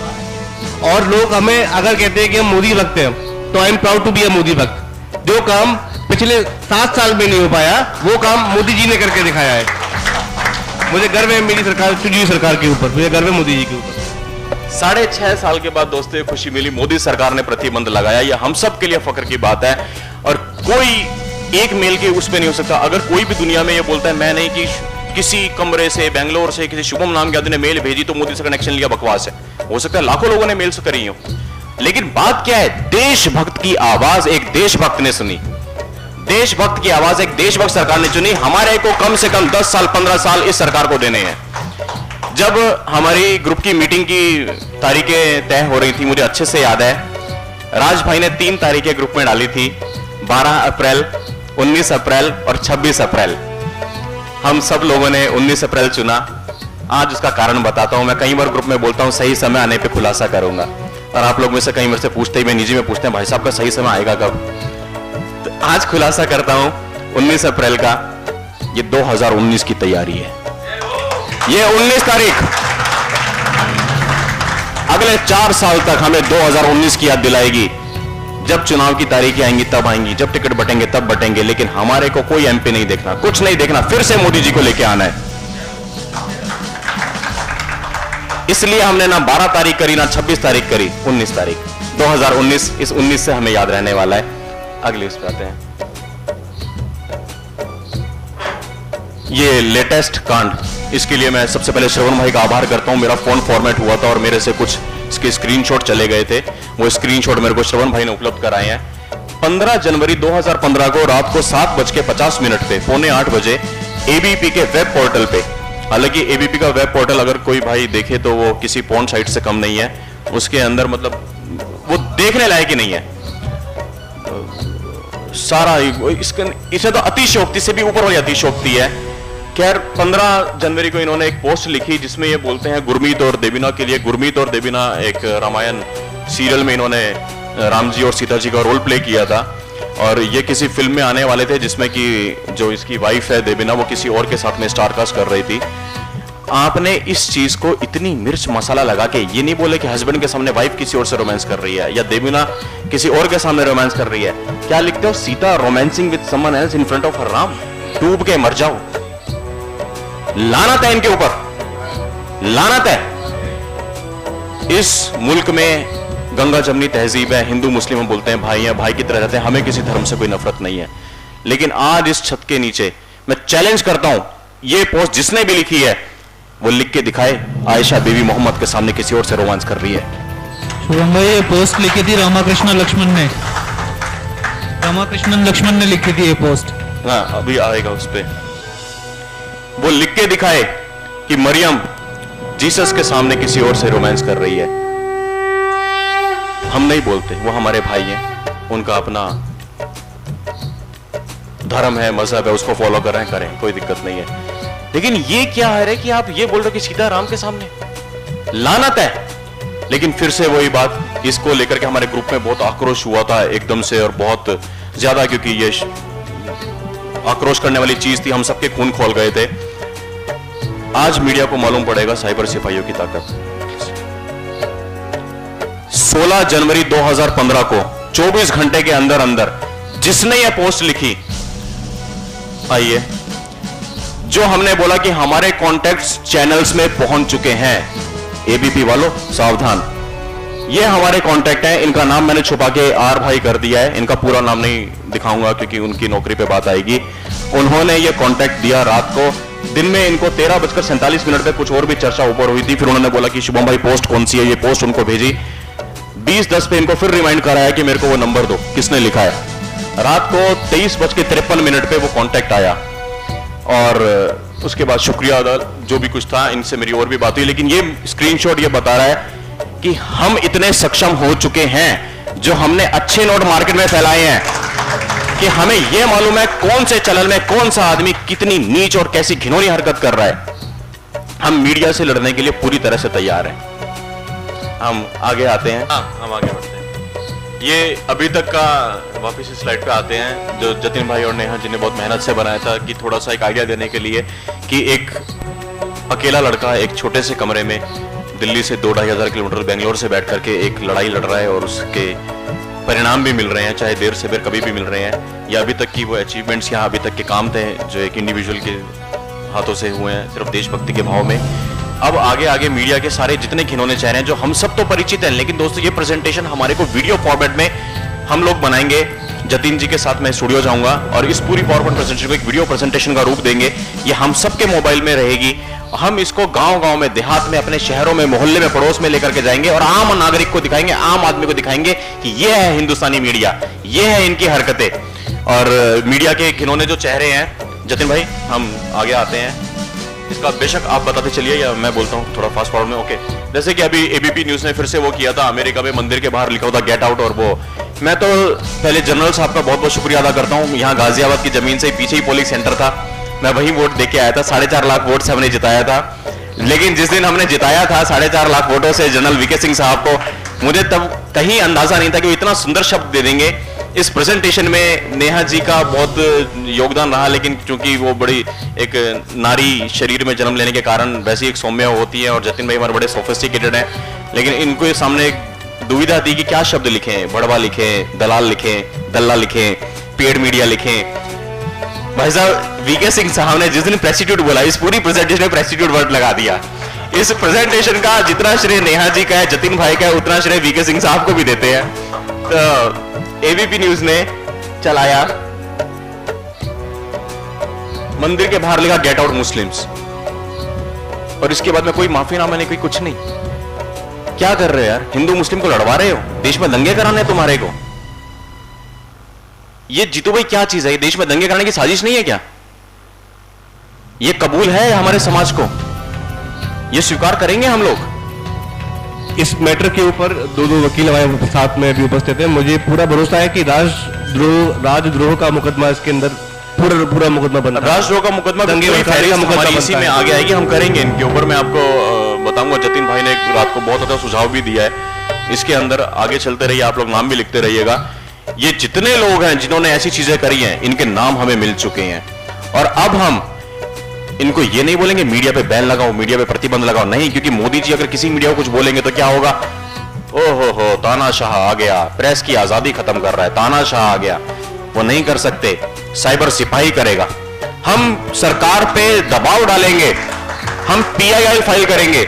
और लोग हमें अगर कहते हैं कि हम मोदी भक्त हैं, तो I am proud to be a Modi bhakt. जो काम पिछले 7 साल में नहीं हो पाया, वो काम मोदी जी ने करके दिखाया है। मुझे गर्व है मेरी सरकार, चुनी सरकार के ऊपर, मुझे गर्व है मोदी जी के ऊपर। 6.5 साल के बाद दोस्तों ये खुशी मिली, मोदी सरकार ने प्रतिबंध लगाया। ये हम सब के लिए फख्र की बात है और कोई एक मेल के उस पे नहीं हो सकता। अगर कोई भी दुनिया में ये बोलता है मैं नहीं, कि किसी कमरे से बेंगलोर से किसी शुभम नाम के आदमी ने मेल भेजी तो मोदी से कनेक्शन लिया, बकवास है। हो सकता है लाखों लोगों ने मेल से करी हो, लेकिन बात क्या है, देशभक्त की आवाज एक देशभक्त ने सुनी, देशभक्त की आवाज एक देशभक्त सरकार ने चुनी। हमारे को कम से कम 10 साल 15 साल इस सरकार को देने हैं। जब हमारी ग्रुप की मीटिंग की तारीखें तय हो रही थी, मुझे अच्छे से याद है, राज भाई ने 3 तारीखें ग्रुप में डाली थी, 12 अप्रैल, 19 अप्रैल और 26 अप्रैल। हम सब लोगों ने 19 अप्रैल चुना। आज उसका कारण बताता हूं। मैं कई बार ग्रुप में बोलता हूं सही समय आने पे खुलासा करूंगा, और आप लोग में से कई मेरे से पूछते ही, मैं निजी में पूछते हैं भाई साहब का सही समय आएगा कब, तो आज खुलासा करता हूं 19 अप्रैल का। ये 2019 की तैयारी है। ये 19 तारीख अगले 4 साल तक हमें 2019 की याद दिलाएगी। जब चुनाव की तारीखें आएंगी तब आएंगी, जब टिकट बटेंगे तब बटेंगे, लेकिन हमारे को कोई एमपी नहीं देखना, कुछ नहीं देखना, फिर से मोदी जी को लेके आना है। इसलिए हमने ना 12 तारीख करी, ना 26 तारीख करी, 19 तारीख 2019। इस 19 से हमें याद रहने वाला है। अगले उस पे आते हैं। ये लेटेस्ट कांड, इसके लिए मैं सबसे पहले श्रवण भाई का आभार करता हूं। मेरा फोन फॉर्मेट हुआ था और मेरे से कुछ इसके स्क्रीनशॉट चले गए थे, वो स्क्रीनशॉट मेरे को श्रवण भाई ने उपलब्ध कराए हैं। 15 जनवरी 2015 को रात को 7:50 पे, 7:45 बजे एबीपी के वेब पोर्टल पे, हालांकि एबीपी का वेब पोर्टल अगर कोई भाई देखे तो वो किसी पोर्न साइट से कम नहीं है, उसके अंदर मतलब वो देखने लायक ही नहीं है सारा। इसे तो अतिशयोक्ति से भी ऊपर वाली अतिशयोक्ति है। खैर 15 जनवरी को इन्होंने एक पोस्ट लिखी जिसमें ये बोलते हैं गुरमीत और देवीना के लिए। गुरमीत और देवीना एक रामायण सीरियल में इन्होंने राम जी और सीता जी का रोल प्ले किया था, और ये किसी फिल्म में आने वाले थे जिसमें कि जो इसकी वाइफ है देवीना, वो किसी और के साथ में स्टारकास्ट कर रही थी। आपने इस चीज को इतनी मिर्च मसाला लगा के ये नहीं बोले कि हस्बैंड के सामने वाइफ किसी और से रोमांस कर रही है या देवीना किसी और के सामने रोमांस कर रही है। क्या लिखते हो, Sita romancing with someone else in front of her Ram, डूब के मर जाओ। लानत है इनके ऊपर, लानत है। इस मुल्क में गंगा जमनी तहजीब है, हिंदू मुस्लिम हम बोलते हैं भाई हैं, भाई की तरह रहते हैं, हमें किसी धर्म से कोई नफरत नहीं है। लेकिन आज इस छत के नीचे मैं चैलेंज करता हूं, ये पोस्ट जिसने भी लिखी है वो लिख के दिखाए आयशा बीवी मोहम्मद के सामने किसी और से रोमांस कर रही है। शुभम भाई ये पोस्ट लिखी थी रामाकृष्ण लक्ष्मण ने, रामाकृष्णन लक्ष्मण ने लिखी थी ये पोस्ट। हाँ अभी आएगा उस पे। वो लिख के दिखाए कि मरियम जीसस के सामने किसी और से रोमांस कर रही है। हम नहीं बोलते, वो हमारे भाई हैं, उनका अपना धर्म है, मजहब है, उसको फॉलो कर रहे हैं, करें, कोई दिक्कत नहीं है। लेकिन ये क्या है कि आप ये बोल रहे हो कि सीता राम के सामने, लानत है। लेकिन फिर से वही बात, इसको लेकर के हमारे ग्रुप में बहुत आक्रोश हुआ था एकदम से, और बहुत ज्यादा, क्योंकि ये आक्रोश करने वाली चीज थी, हम सबके खून खोल गए थे। आज मीडिया को मालूम पड़ेगा साइबर सिपाहियों की ताकत। 16 जनवरी 2015 को 24 घंटे के अंदर अंदर जिसने यह पोस्ट लिखी, आइए, जो हमने बोला कि हमारे कॉन्टैक्ट्स चैनल्स में पहुंच चुके हैं, एबीपी वालों सावधान, ये हमारे कॉन्टैक्ट हैं। इनका नाम मैंने छुपा के आर भाई कर दिया है, इनका पूरा नाम नहीं दिखाऊंगा क्योंकि उनकी नौकरी पे बात आएगी। उन्होंने ये कॉन्टैक्ट दिया रात को, दिन में इनको 13:47 पे कुछ और भी चर्चा ऊपर हुई थी, फिर उन्होंने बोला कि शुभम भाई पोस्ट कौन सी है, ये पोस्ट उनको भेजी। 20:10 पे इनको फिर रिमाइंड कराया कि मेरे को वो नंबर दो, किसने लिखा है। रात को 23:53 पे वो कॉन्टैक्ट आया, और उसके बाद शुक्रिया अदा जो भी कुछ था, इनसे मेरी और भी बात हुई। लेकिन ये स्क्रीनशॉट ये बता रहा है कि हम इतने सक्षम हो चुके हैं, जो हमने अच्छे नोट मार्केट में फैलाए हैं, कि हमें यह मालूम है कौन से चैनल में कौन सा आदमी कितनी नीच और कैसी घिनौनी हरकत कर रहा है। हम मीडिया से लड़ने के लिए पूरी तरह से तैयार हैं। हम आगे आते हैं, हम आगे बढ़ते हैं। ये अभी तक का वापस इस स्लाइड पे आते हैं, जो जतिन भाई और नेहा जी ने बहुत मेहनत से बनाया था, कि थोड़ा सा एक आइडिया देने के लिए कि एक अकेला लड़का एक छोटे से कमरे में दिल्ली से 2-2.5 हज़ार किलोमीटर बेंगलोर से बैठ करके एक लड़ाई लड़ रहा है, और उसके परिणाम भी मिल रहे हैं, चाहे देर से बेर कभी भी मिल रहे हैं, या अभी तक की वो अचीवमेंट्स या अभी तक के काम थे जो एक इंडिविजुअल के हाथों से हुए हैं सिर्फ देशभक्ति के भाव में। अब आगे आगे मीडिया के सारे जितने घिनौने चेहरे हैं जो हम सब तो परिचित हैं, लेकिन दोस्तों ये प्रेजेंटेशन हमारे को वीडियो फॉर्मेट में हम लोग बनाएंगे। जतिन जी के साथ मैं स्टूडियो जाऊंगा और इस पूरी पावरपॉइंट प्रेजेंटेशन को एक वीडियो प्रेजेंटेशन का रूप देंगे। ये हम सबके मोबाइल में रहेगी। हम इसको गांव-गांव में, देहात में, अपने शहरों में, मोहल्ले में, पड़ोस में लेकर के जाएंगे और आम नागरिक को दिखाएंगे, आम आदमी को दिखाएंगे कि ये है हिंदुस्तानी मीडिया, ये है इनकी हरकतें। और मीडिया के घिनौने जो चेहरे हैं, जतिन भाई हम आगे आते हैं, इसका बेशक आप बताते चलिए या मैं बोलता हूं थोड़ा फास्ट फॉरवर्ड में। ओके, जैसे कि अभी एबीपी न्यूज ने फिर से वो किया था, अमेरिका में मंदिर के बाहर लिखा हुआ था गेट आउट, और वो मैं तो पहले जनरल साहब का बहुत बहुत शुक्रिया अदा करता हूं। यहाँ गाजियाबाद की जमीन से पीछे ही पोलिंग सेंटर था, मैं वहीं वोट दे के आया था। 4.5 लाख वोट से हमने जिताया था। लेकिन जिस दिन हमने जिताया था 4.5 लाख वोटों से जनरल वीके सिंह साहब को, मुझे तब कहीं अंदाजा नहीं था कि वो इतना सुंदर शब्द दे देंगे। इस प्रेजेंटेशन में नेहा जी का बहुत योगदान रहा, लेकिन क्योंकि वो बड़ी एक नारी शरीर में जन्म लेने के कारण वैसी एक सौम्य होती है, और जतिन भाई हमारे बड़े सोफिस्टिकेटेड हैं, लेकिन इनको सामने एक दुविधा थी कि क्या शब्द लिखें, बड़वा लिखें, दलाल लिखें, दल्ला लिखें, पेड मीडिया लिखें। भाई साहब वीके सिंह साहब ने जिस दिन प्रेस्टिट्यूट बोला, इस पूरी प्रेजेंटेशन में प्रेस्टिट्यूट वर्ड लगा दिया। इस प्रेजेंटेशन का जितना श्रेय नेहा जी का है, जतिन भाई का है, उतना श्रेय वीके सिंह साहब को भी देते हैं। तो एबीपी न्यूज ने चलाया, मंदिर के बाहर लिखा गेट आउट मुस्लिम्स, और इसके बाद में कोई माफीनामा नहीं, कोई कुछ नहीं। क्या कर रहे हो यार, हिंदू मुस्लिम को लड़वा रहे हो, देश में दंगे कराने तुम्हारे को। ये जीतू भाई क्या चीज है, ये देश में दंगे कराने की साजिश नहीं है क्या? ये कबूल है हमारे समाज को, ये स्वीकार करेंगे हम लोग? इस मैटर के ऊपर दो वकील हमारे साथ में भी उपस्थित है। मुझे पूरा भरोसा है कि राजद्रोह का मुकदमा इसके अंदर पूरा मुकदमा बना, राजद्रोह का मुकदमा, दंगे इसी में आगे आएगी, हम करेंगे इनके ऊपर। मैं आपको बताऊंगा, जतिन भाई ने रात को बहुत अच्छा सुझाव भी दिया है, इसके अंदर आगे चलते रहिए, आप लोग नाम भी लिखते रहिएगा। ये जितने लोग हैं जिन्होंने ऐसी चीजें करी हैं, इनके नाम हमें मिल चुके हैं, और अब हम इनको ये नहीं बोलेंगे मीडिया पे बैन लगाओ, मीडिया पे प्रतिबंध लगाओ, नहीं, क्योंकि मोदी जी अगर किसी मीडिया को कुछ बोलेंगे तो क्या होगा, ओहो तानाशाह आ गया, प्रेस की आजादी खत्म कर रहा है, तानाशाह आ गया। वो नहीं कर सकते, साइबर सिपाही करेगा। हम सरकार पे दबाव डालेंगे, हम PIL फाइल करेंगे,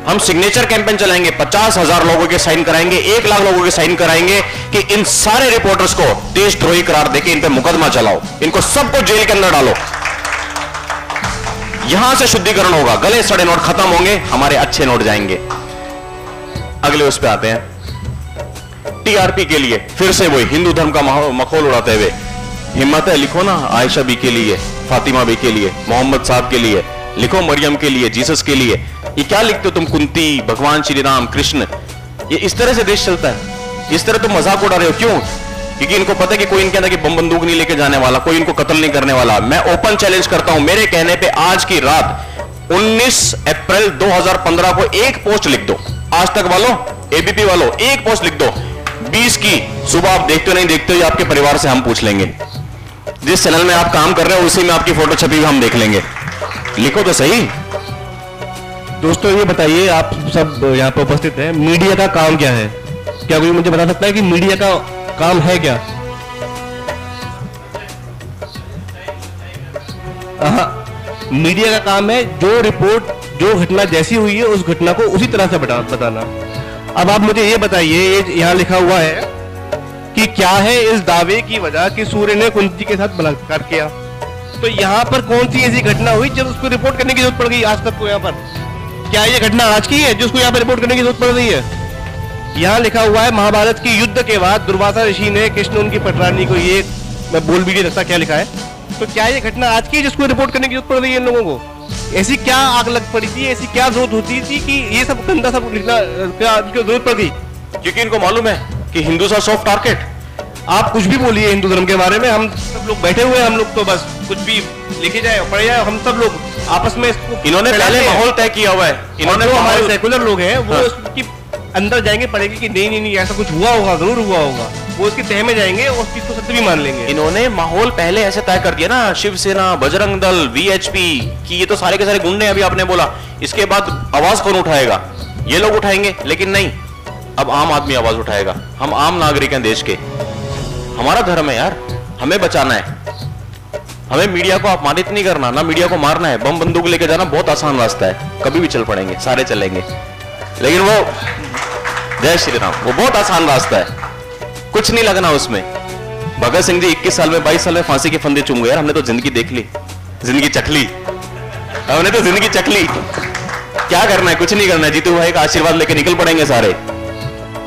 हम सिग्नेचर कैंपेन चलाएंगे, 50,000 लोगों के साइन कराएंगे, 1 लाख लोगों के साइन कराएंगे कि इन सारे रिपोर्टर्स को देशद्रोही करार देके इन पे मुकदमा चलाओ, इनको सबको जेल के अंदर डालो। यहां से शुद्धिकरण होगा, गले सड़े नोट खत्म होंगे, हमारे अच्छे नोट जाएंगे। अगले उस पे आते हैं, TRP के लिए फिर से वही हिंदू धर्म का मखौल उड़ाते हुए, हिम्मत है लिखो ना आयशा बी के लिए, फातिमा बी के लिए, मोहम्मद साहब के लिए, लिखो मरियम के लिए, जीसस के लिए। ये क्या लिखते हो तुम, कुंती, भगवान श्री राम, कृष्ण? ये इस तरह से देश चलता है, इस तरह तुम मजाक उड़ा रहे हो, क्यों? क्योंकि इनको पता है कि कोई इनके अंदर की बम बंदूक नहीं लेके जाने वाला, कोई इनको कत्ल नहीं करने वाला। मैं ओपन चैलेंज करता हूं, मेरे कहने पे आज की रात 19 अप्रैल 2015 को एक पोस्ट लिख दो, आज तक वालों, एबीपी वालों, एक पोस्ट लिख दो। 20 की सुबह आप देखते हो नहीं देखते हो, ये आपके परिवार से हम पूछ लेंगे। जिस चैनल में आप काम कर रहे हो उसी में आपकी फोटो छपी हुई हम देख लेंगे, लिखो तो सही। दोस्तों ये बताइए, आप सब यहाँ पे उपस्थित हैं, मीडिया का काम क्या है? क्या कोई मुझे बता सकता है कि मीडिया का काम है क्या? मीडिया का काम है जो रिपोर्ट, जो घटना जैसी हुई है उस घटना को उसी तरह से बताना। अब आप मुझे ये बताइए, यहाँ लिखा हुआ है कि क्या है इस दावे की वजह कि सूर्य ने कुंती के साथ बलात्कार किया। तो यहाँ पर कौन सी ऐसी घटना हुई जब उसको रिपोर्ट करने की जरूरत पड़ गई आज तक को? यहाँ पर क्या ये घटना आज की है जिसको यहाँ पर रिपोर्ट करने की जरूरत पड़ रही है? यहाँ लिखा हुआ है, महाभारत की युद्ध के बाद दुर्वासा ऋषि ने कृष्ण उनकी पटरानी को, ये मैं बोल भी नहीं सकता क्या लिखा है। तो क्या ये घटना आज की है जिसको रिपोर्ट करने की जरूरत पड़ रही है इन लोगों को? ऐसी क्या आग लग पड़ी थी, ऐसी क्या जरूरत होती थी कि ये सब गंदा सब लिखना की जरूरत पड़ गई? क्योंकि इनको मालूम है कि हिंदू आर सॉफ्ट टारगेट। आप कुछ भी बोलिए हिंदू धर्म के बारे में, हम सब लोग बैठे हुए हैं, हम लोग तो बस कुछ भी लिखे जाए पढ़े जाए, हम सब लोग आपस में इन्होंने पहले माहौल तय किया हुआ है, इन्होंने हमारे सेकुलर लोग हैं वो उसकी अंदर जाएंगे, पढ़ेंगे कि नहीं नहीं नहीं ऐसा कुछ हुआ होगा, जरूर हुआ होगा, वो उसकी तह में जाएंगे और उस चीज को सत्य भी मान लेंगे। इन्होंने माहौल पहले ऐसे तय कर दिया ना, शिवसेना, बजरंग दल, VHP कि ये तो सारे के सारे गुंडे, अभी आपने बोला, इसके बाद आवाज कौन उठाएगा? ये लोग उठाएंगे, लेकिन नहीं, अब आम आदमी आवाज उठाएगा। हम आम नागरिक हैं देश के, हमारा धर्म है यार, हमें बचाना है। हमें मीडिया को अपमानित नहीं करना, ना मीडिया को मारना है। बम बंदूक लेके जाना बहुत आसान रास्ता है, कभी भी चल पड़ेंगे, सारे चलेंगे, लेकिन वो जय श्री राम, वो बहुत आसान रास्ता है, कुछ नहीं लगना उसमें। भगत सिंह जी 21 साल में 22 साल में फांसी के फंदे चूम गए यार। हमने तो जिंदगी देख ली, जिंदगी चख ली, हमने तो जिंदगी चख ली। क्या करना है? कुछ नहीं करना है, जीतू भाई का आशीर्वाद लेके निकल पड़ेंगे सारे।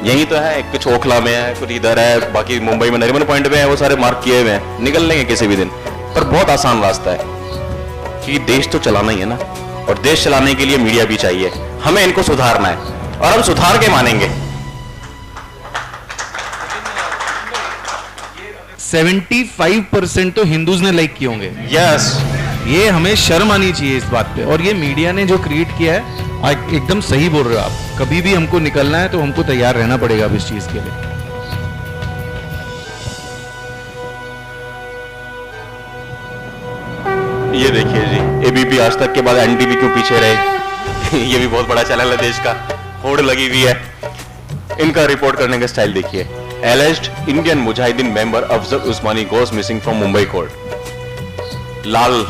यही तो है, कुछ ओखला में है, कुछ इधर है, बाकी मुंबई में नरीमन पॉइंट में है, वो सारे मार्क किए हुए हैं, निकल लेंगे किसी भी दिन। पर बहुत आसान रास्ता है, क्योंकि देश तो चलाना ही है ना, और देश चलाने के लिए मीडिया भी चाहिए। हमें इनको सुधारना है, और हम सुधार के मानेंगे। 75% तो हिंदूज ने लाइक किए होंगे। यस, ये हमें शर्म आनी चाहिए इस बात पे। और ये मीडिया ने जो क्रिएट किया है, एकदम सही बोल रहे हो आप। कभी भी हमको निकलना है तो हमको तैयार रहना पड़ेगा अब इस चीज के लिए। ये देखिए जी, एबीपी आज तक के बाद एनडीटीवी क्यों पीछे रहे? ये भी बहुत बड़ा चैनल है देश का, होड़ लगी हुई है। इनका रिपोर्ट करने का स्टाइल देखिए। Alleged Indian Mujahideen member Afzal Usmani goes missing from Mumbai court. लाल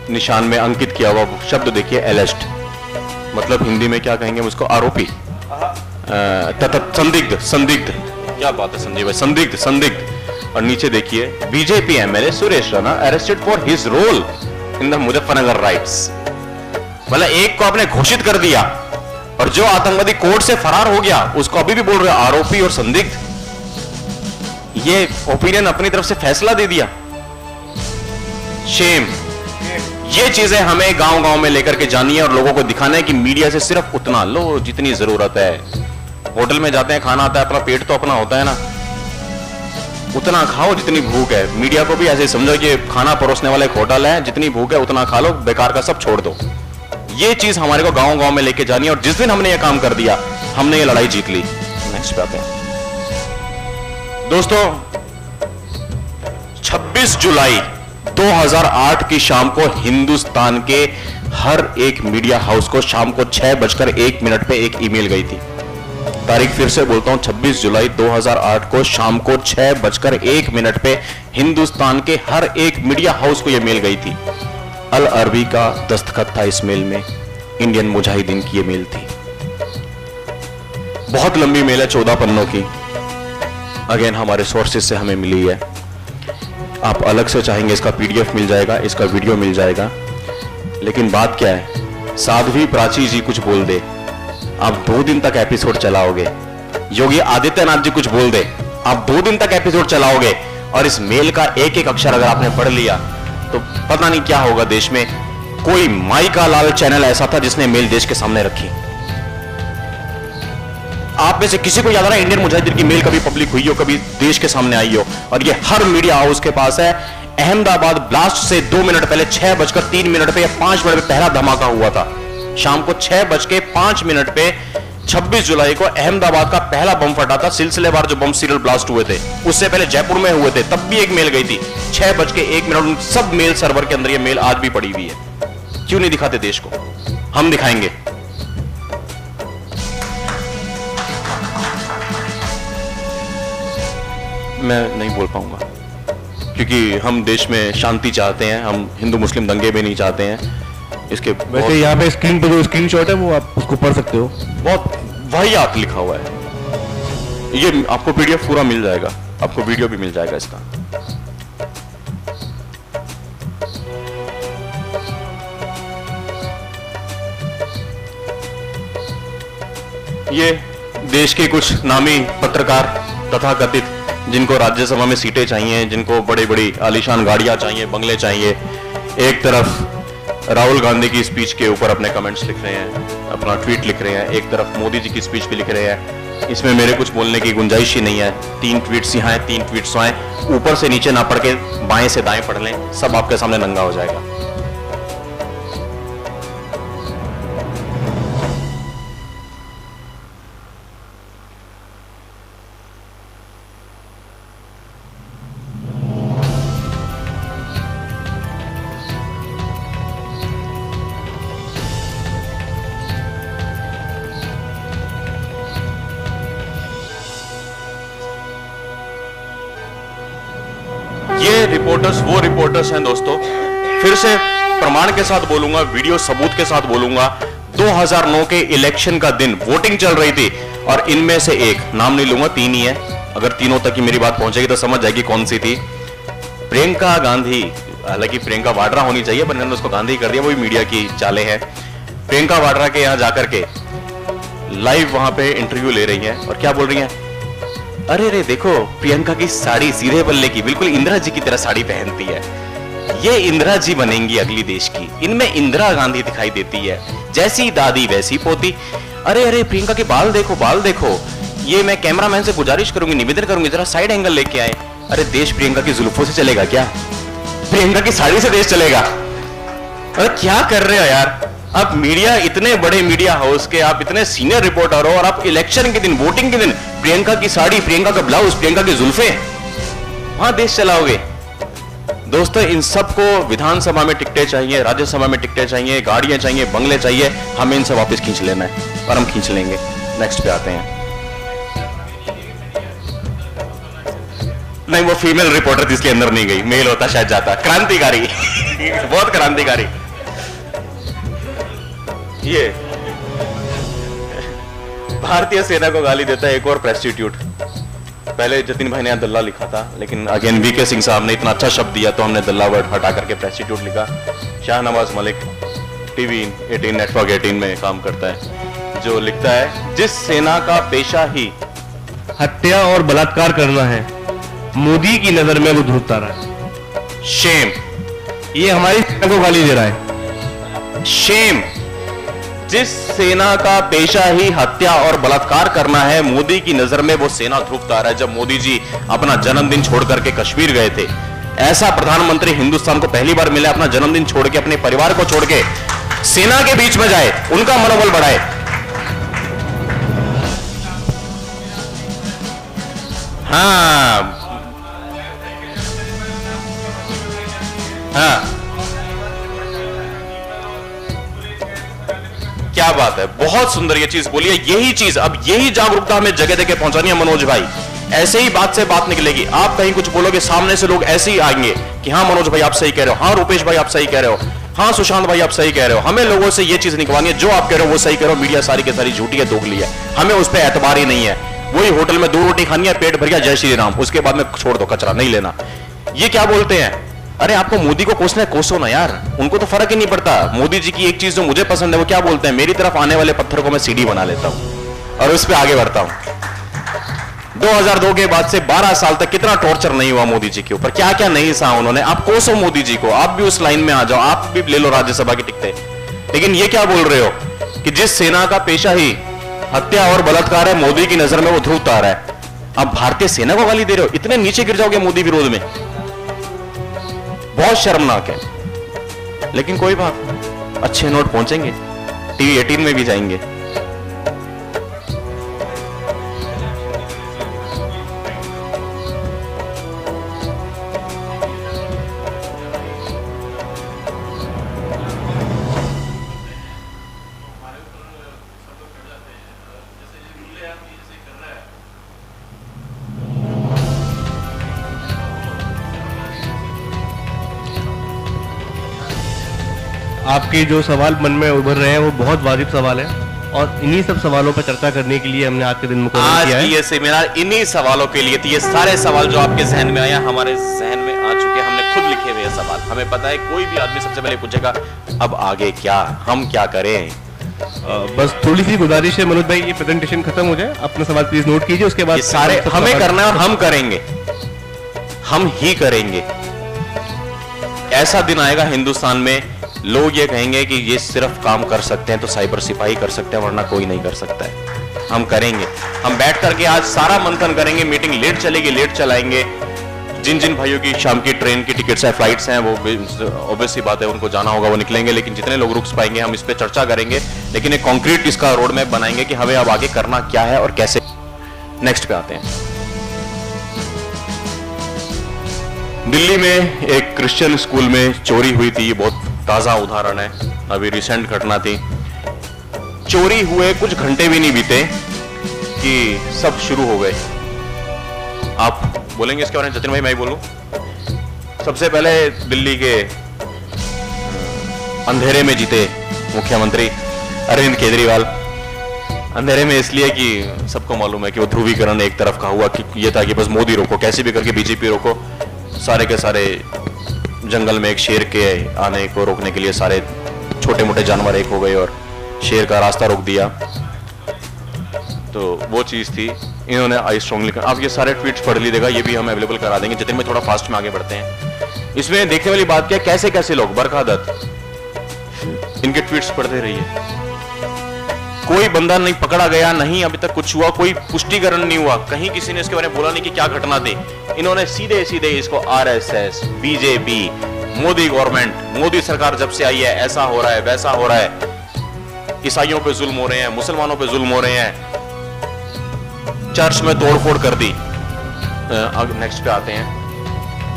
निशान में अंकित किया हुआ शब्द देखिए, एलिज्ड, मतलब हिंदी में क्या कहेंगे उसको? आरोपी, संदिग्ध। संदिग्ध, क्या बात है संजय भाई, संदिग्ध, संदिग्ध। और नीचे देखिए, BJP MLA Suresh Rana arrested for his role in the Muzaffarnagar riots. मतलब एक को आपने घोषित कर दिया, और जो आतंकवादी कोर्ट से फरार हो गया उसको अभी भी बोल रहे आरोपी और संदिग्ध। ये ओपिनियन अपनी तरफ से फैसला दे दिया। शेम। ये चीजें हमें गांव गांव में लेकर के जानी है, और लोगों को दिखाना है कि मीडिया से सिर्फ उतना लो जितनी जरूरत है। होटल में जाते हैं, खाना आता है, अपना पेट तो अपना होता है ना, उतना खाओ जितनी भूख है। मीडिया को भी ऐसे समझो कि खाना परोसने वाला एक होटल है, जितनी भूख है उतना खा लो, बेकार का सब छोड़ दो। ये चीज हमारे को गांव गांव में लेके जानी है, और जिस दिन हमने ये काम कर दिया, हमने ये लड़ाई जीत ली। नेक्स्ट पे आते हैं दोस्तों। 26 जुलाई 2008 की शाम को हिंदुस्तान के हर एक मीडिया हाउस को शाम को 6:01 पे एक ईमेल गई थी। तारीख फिर से बोलता हूं, 26 जुलाई 2008 को शाम को 6:01 पे हिंदुस्तान के हर एक मीडिया हाउस को यह मेल गई थी। अल अरबी का दस्तखत था इस मेल में, इंडियन मुजाहिदीन की यह मेल थी। बहुत लंबी मेल है, 14 पन्नों की। अगेन हमारे सोर्सेज से हमें मिली है। आप अलग से चाहेंगे इसका पीडीएफ मिल जाएगा, इसका वीडियो मिल जाएगा। लेकिन बात क्या है, साध्वी प्राची जी कुछ बोल दे, आप 2 दिन तक एपिसोड चलाओगे। योगी आदित्यनाथ जी कुछ बोल दे, आप 2 दिन तक एपिसोड चलाओगे। और इस मेल का एक एक अक्षर अगर आपने पढ़ लिया तो पता नहीं क्या होगा देश में। कोई माई का लाल चैनल ऐसा था जिसने मेल देश के सामने रखी। आप में से किसी को याद आ रहा है इंडियन मुजाहिदीन की मेल कभी पब्लिक हुई हो, कभी देश के सामने आई हो? और ये हर मीडिया हाउस के पास है। अहमदाबाद ब्लास्ट से 2 मिनट पहले 6:03 पे या 5 मिनट पे पहला धमाका हुआ था। शाम को 6:05 पे 26 जुलाई को अहमदाबाद का पहला बम फटा था। सिलसिलेवार जो बम सीरियल ब्लास्ट हुए थे, उससे पहले जयपुर में हुए थे, तब भी एक मेल गई थी 6:01। सब मेल सर्वर के अंदर ये मेल आज भी पड़ी हुई है। क्यों नहीं दिखाते देश को? हम दिखाएंगे। मैं नहीं बोल पाऊंगा, क्योंकि हम देश में शांति चाहते हैं, हम हिंदू मुस्लिम दंगे भी नहीं चाहते हैं। इसके वैसे यहाँ पे स्क्रीन पे जो स्क्रीनशॉट है वो आप उसको पढ़ सकते हो, बहुत वाहियात लिखा हुआ है। ये आपको पीडीएफ पूरा मिल जाएगा, आपको वीडियो भी मिल जाएगा इसका। ये देश के कुछ नामी पत्रकार तथाकथित, जिनको राज्यसभा में सीटें चाहिए, जिनको बड़ी बड़ी आलीशान गाड़ियां चाहिए, बंगले चाहिए, एक तरफ राहुल गांधी की स्पीच के ऊपर अपने कमेंट्स लिख रहे हैं, अपना ट्वीट लिख रहे हैं, एक तरफ मोदी जी की स्पीच भी लिख रहे हैं। इसमें मेरे कुछ बोलने की गुंजाइश ही नहीं है। 3 ट्वीट्स यहाँ हैं, 3 ट्वीट्स वहाँ हैं। ऊपर से नीचे ना पढ़ के बाएं से दाएं पढ़ लें, सब आपके सामने नंगा हो जाएगा। रिपोर्टर्स वो रिपोर्टर्स हैं दोस्तों, फिर से प्रमाण के साथ बोलूंगा, वीडियो सबूत के साथ बोलूंगा, 2009 के इलेक्शन का दिन वोटिंग चल रही थी और इनमें से एक, नाम नहीं लूंगा, 3 ही है, अगर तीनों तक की मेरी बात पहुंचेगी तो समझ जाएगी कौन सी थी। प्रियंका गांधी, हालांकि प्रियंका वाड्रा होनी चाहिए पर मैंने उसको गांधी कर दिया, वो भी मीडिया की चालें हैं। प्रियंका वाड्रा के यहां जाकर के लाइव वहां पे इंटरव्यू ले रही हैं और क्या बोल रही हैं, अरे रे देखो प्रियंका की साड़ी सीधे पल्ले की, बिल्कुल इंदिरा जी की तरह साड़ी पहनती है, ये इंदिरा जी बनेंगी अगली देश की, इनमें इंदिरा गांधी दिखाई देती है, जैसी दादी वैसी पोती। अरे अरे प्रियंका के बाल देखो, बाल देखो, ये मैं कैमरामैन से गुजारिश करूंगी, निवेदन करूंगी, जरा साइड एंगल लेके आए। अरे देश प्रियंका की जुल्फों से चलेगा क्या? प्रियंका की साड़ी से देश चलेगा? अरे क्या कर रहे हो यार आप? मीडिया, इतने बड़े मीडिया हाउस के आप इतने सीनियर रिपोर्टर हो और आप इलेक्शन के दिन, वोटिंग के दिन प्रियंका की साड़ी, प्रियंका का ब्लाउज, प्रियंका की जुल्फे, वहां देश चलाओगे? दोस्तों इन सबको विधानसभा में टिकटें चाहिए, राज्यसभा में टिकटें चाहिए, गाड़ियां चाहिए, बंगले चाहिए, हमें इनसे वापस खींच लेना है और हम खींच लेंगे। नेक्स्ट पे आते हैं। नहीं वो फीमेल रिपोर्टर इसके अंदर नहीं गई, मेल होता शायद जाता। क्रांतिकारी बहुत क्रांतिकारी। ये भारतीय सेना को गाली देता है एक और प्रेस्टिट्यूट। पहले जतिन भाई ने यहां दल्ला लिखा था, लेकिन अगेन वीके सिंह साहब ने इतना अच्छा शब्द दिया तो हमने दल्ला वर्ड हटा करके प्रेस्टिट्यूट लिखा। शाहनवाज मलिक टीवी 18 नेटवर्क 18 में काम करता है, जो लिखता है जिस सेना का पेशा ही हत्या और बलात्कार करना है, मोदी की नजर में वो ध्रुव तारा है। शेम, ये हमारी सेना को गाली दे रहा है। शेम, जिस सेना का पेशा ही हत्या और बलात्कार करना है, मोदी की नजर में वो सेना ध्रुव तारा है। जब मोदी जी अपना जन्मदिन छोड़ करके कश्मीर गए थे, ऐसा प्रधानमंत्री हिंदुस्तान को पहली बार मिला, अपना जन्मदिन छोड़ के, अपने परिवार को छोड़ के सेना के बीच में जाए, उनका मनोबल बढ़ाए। हाँ हाँ, क्या बात है, बहुत सुंदर ये चीज बोली है। यही चीज, अब यही जागरूकता हमें जगह जगह पहुंचानी है मनोज भाई। ऐसे ही बात से बात निकलेगी। आप कहीं कुछ बोलोगे, सामने से लोग ऐसे ही आएंगे कि हाँ मनोज भाई आप सही कह रहे हो, हाँ रूपेश भाई आप सही कह रहे हो, हाँ सुशांत भाई आप सही कह रहे हो। हमें लोगों से ये चीज निकलवानी है, जो आप कह रहे हो वो सही कह रहे हो, मीडिया सारी की सारी झूठी है, दोगली है, हमें उस पर एतबार ही नहीं है। वही होटल में 2 रोटी खानी है, पेट भर गया, जय श्री राम, उसके बाद में छोड़ दो, कचरा नहीं लेना। ये क्या बोलते हैं? अरे आपको मोदी को कोसना है, कोसो ना यार, उनको तो फर्क ही नहीं पड़ता। मोदी जी की एक चीज जो मुझे पसंद है, वो क्या बोलते हैं, मेरी तरफ आने वाले पत्थर को मैं सीढ़ी बना लेता हूं और उस पर आगे बढ़ता हूं। 2002 के बाद से 12 साल तक कितना टॉर्चर नहीं हुआ मोदी जी के ऊपर, क्या क्या नहीं सहा उन्होंने। आप कोसो मोदी जी को, आप भी उस लाइन में आ जाओ, आप भी ले लो राज्यसभा की टिकटें। लेकिन ये क्या बोल रहे हो कि जिस सेना का पेशा ही हत्या और बलात्कार है, मोदी की नजर में वो ध्रुव तारा है। आप भारतीय सेना को गाली दे रहे हो, इतने नीचे गिर जाओगे मोदी विरोध में, बहुत शर्मनाक है। लेकिन कोई बात नहीं, अच्छे नोट पहुंचेंगे, टीवी 18 में भी जाएंगे। आपके जो सवाल मन में उभर रहे हैं वो बहुत वाजिब सवाल है और इन्हीं सब सवालों पर चर्चा करने के लिए हमने आज के दिन मुकर्रर किया है। आज ये सेमिनार इन्हीं सवालों के लिए थी। ये सारे सवाल जो आपके जहन में आया, हमारे जहन में आ चुके, हमने खुद लिखे हुए सवाल। हमें पता है कोई भी आदमी सबसे पहले पूछेगा अब आगे क्या, हम क्या करें। बस थोड़ी सी गुजारिश है मनोज भाई, ये प्रेजेंटेशन खत्म हो जाए, अपना सवाल प्लीज नोट कीजिए, उसके बाद सारे हमें करना है और हम करेंगे, हम ही करेंगे। ऐसा दिन आएगा हिंदुस्तान में, लोग ये कहेंगे कि ये सिर्फ काम कर सकते हैं तो साइबर सिपाही कर सकते हैं, वरना कोई नहीं कर सकता है। हम करेंगे, हम बैठ करके आज सारा मंथन करेंगे। मीटिंग लेट चलेगी, लेट चलाएंगे। जिन जिन भाइयों की शाम की ट्रेन की टिकट्स है, फ्लाइट्स हैं, वो ऑब्वियस सी बात है, उनको जाना होगा, वो निकलेंगे। लेकिन जितने लोग रुक पाएंगे हम इस पर चर्चा करेंगे, लेकिन एक कॉन्क्रीट इसका रोड मैप बनाएंगे कि हमें अब आगे करना क्या है और कैसे। नेक्स्ट पे आते हैं। दिल्ली में एक क्रिश्चियन स्कूल में चोरी हुई थी, ये बहुत ताजा उदाहरण है, अभी रिसेंट घटना थी। चोरी हुए कुछ घंटे भी नहीं बीते कि सब शुरू हो गए। आप बोलेंगे इसके बारे में जतिन भाई, मैं ही बोलूं? सबसे पहले दिल्ली के अंधेरे में जीते मुख्यमंत्री अरविंद केजरीवाल। अंधेरे में इसलिए कि सबको मालूम है कि वो ध्रुवीकरण एक तरफ का हुआ कि ये था कि बस मोदी रोको, कैसे भी करके बीजेपी रोको। सारे के सारे जंगल में एक शेर के आने को रोकने के लिए सारे छोटे मोटे जानवर एक हो गए और शेर का रास्ता रोक दिया। तो वो चीज थी। इन्होंने आई स्ट्रांगली, आप ये सारे ट्वीट्स पढ़ लीजिएगा, ये भी हम अवेलेबल करा देंगे जितने में थोड़ा फास्ट में आगे बढ़ते हैं। इसमें देखने वाली बात क्या, कैसे कैसे लोग, बरखा दत्त, इनके ट्वीट्स पढ़ते रहिए। कोई बंदा नहीं पकड़ा गया, नहीं अभी तक कुछ हुआ, कोई पुष्टिकरण नहीं हुआ, कहीं किसी ने इसके बारे में बोला नहीं कि क्या घटना थी। इन्होंने सीधे सीधे इसको RSS, BJP, Modi government, Modi सरकार जब से आई है ऐसा हो रहा है वैसा हो रहा है, ईसाइयों पे जुल्म हो रहे हैं, मुसलमानों पे जुल्म हो रहे हैं, चर्च में तोड़फोड़ कर दी। नेक्स्ट पे आते हैं,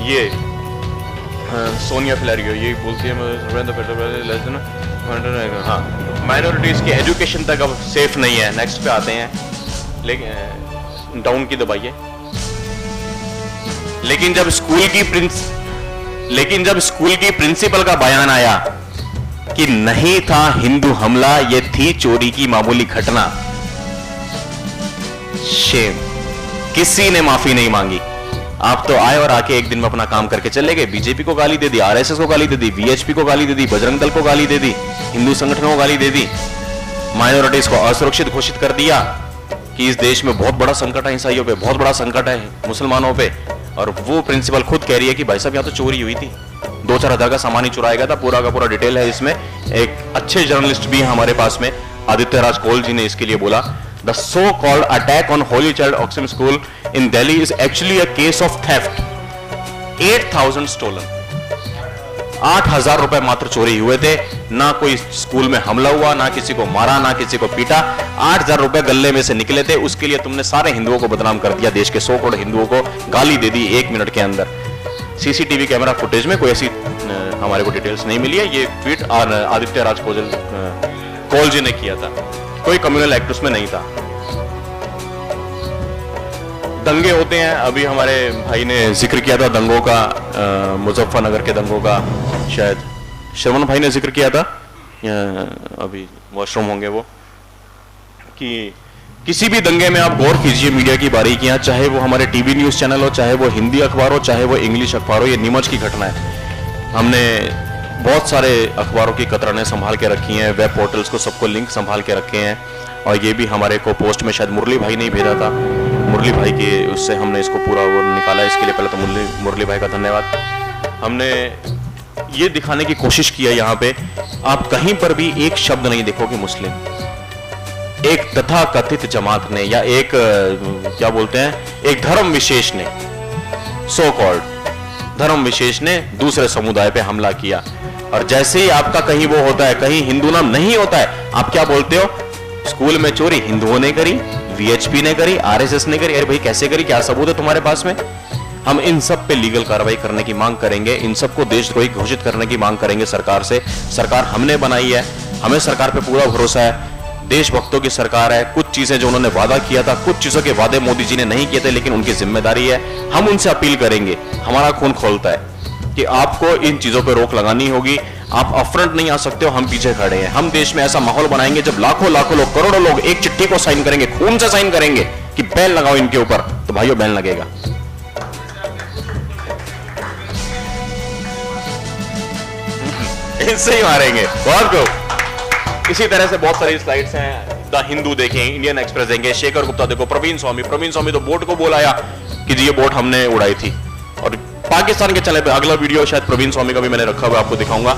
ये सोनिया फिलारियो यही बोलती है हाँ, माइनॉरिटीज की एजुकेशन तक अब सेफ नहीं है। नेक्स्ट पे आते हैं, लेकिन डाउन की दबाइए। लेकिन जब स्कूल की प्रिंसिपल का बयान आया कि नहीं था हिंदू हमला, ये थी चोरी की मामूली घटना, शेम, किसी ने माफी नहीं मांगी। आप तो आए और आके एक दिन में अपना काम करके चले गए। बीजेपी को गाली दे दी, आरएसएस को गाली दे दी, वीएचपी को गाली दे दी, बजरंग दल को गाली दे दी, हिंदू संगठनों को गाली दे दी, माइनॉरिटीज को असुरक्षित घोषित कर दिया कि इस देश में बहुत बड़ा संकट है, ईसाइयों पे बहुत बड़ा संकट है, मुसलमानों पे। और वो प्रिंसिपल खुद कह रही है कि भाई साहब यहाँ तो चोरी हुई थी, 2-4 हजार का सामान ही चुराया गया था। पूरा का पूरा डिटेल है इसमें। एक अच्छे जर्नलिस्ट भी हैं हमारे पास में, आदित्य राज कोल जी ने इसके लिए बोला, The so-called attack on Holy Child Oxfam School in Delhi is actually a case of theft. 8,000 stolen. 8,000 रुपए मात्र चोरी हुए थे। ना कोई स्कूल में हमला हुआ, ना किसी को मारा, ना किसी को पीटा। 8,000 रुपए गले में से निकले थे, उसके लिए तुमने सारे हिंदुओं को बदनाम कर दिया। देश के 100 करोड़ हिंदुओं को गाली दे दी 1 मिनट के अंदर। सीसीटीवी कैमरा फुटेज में कोई ऐसी हमारे को डिटेल्स नहीं मिली है। ये ट्वीट आदित्य राज कोल जी ने किया था, कोई कम्युनल एक्ट उसमें नहीं था। दंगे होते हैं, अभी हमारे भाई ने जिक्र किया था दंगों का, मुजफ्फरनगर के दंगों का, शायद श्रवण भाई ने जिक्र किया था, अभी वॉशरूम होंगे वो, कि किसी भी दंगे में आप गौर कीजिए मीडिया की बारीकियां, चाहे वो हमारे टीवी न्यूज चैनल हो, चाहे वो हिंदी अखबार हो, चाहे वो इंग्लिश अखबार हो। ये नीमच की घटना है। हमने बहुत सारे अखबारों की कतरनें संभाल के रखी हैं, वेब पोर्टल्स को सबको लिंक संभाल के रखे हैं, और ये भी हमारे को पोस्ट में शायद मुरली भाई ने ही भेजा था। मुरली भाई के उससे हमने इसको पूरा वो निकाला। इसके लिए पहले तो मुरली भाई का धन्यवाद। हमने ये दिखाने की कोशिश की है यहाँ पे, आप कहीं पर भी एक शब्द नहीं देखोगे मुस्लिम। एक तथाकथित जमात ने या एक क्या बोलते हैं, एक धर्म विशेष ने, सो कॉल्ड धर्म विशेष ने दूसरे समुदाय पे हमला किया। और जैसे ही आपका कहीं वो होता है, कहीं हिंदू नाम नहीं होता है, आप क्या बोलते हो, स्कूल में चोरी हिंदुओं ने करी, वीएचपी ने करी, आरएसएस ने करी। अरे भाई कैसे करी, क्या सबूत है तुम्हारे पास में? हम इन सब पे लीगल कार्रवाई करने की मांग करेंगे, इन सबको देशद्रोही घोषित करने की मांग करेंगे सरकार से। सरकार हमने बनाई है, हमें सरकार पे पूरा भरोसा है, देशभक्तों की सरकार है। कुछ चीजें जो उन्होंने वादा किया था, कुछ चीजों के वादे मोदी जी ने नहीं किए थे, लेकिन उनकी जिम्मेदारी है। हम उनसे अपील करेंगे, हमारा खून खोलता है कि आपको इन चीजों पर रोक लगानी होगी। आप अफरंट नहीं आ सकते हो, हम पीछे खड़े हैं। हम देश में ऐसा माहौल बनाएंगे जब लाखों लाखों लोग, करोड़ों लोग एक चिट्ठी को साइन करेंगे, खून से साइन करेंगे कि बैन लगाओ इनके ऊपर, तो भाइयों बैन लगेगा। इससे ही मारेंगे बहुत को। इसी तरह से बहुत सारी स्लाइड्स हैं। द हिंदू देखें, इंडियन एक्सप्रेस देंगे, शेखर गुप्ता देखो, प्रवीण स्वामी तो बोट को बोलाया कि जी ये बोट हमने उड़ाई थी। और पाकिस्तान के चैनल पे अगला वीडियो शायद प्रवीण स्वामी का भी मैंने रखा हुआ, आपको दिखाऊंगा।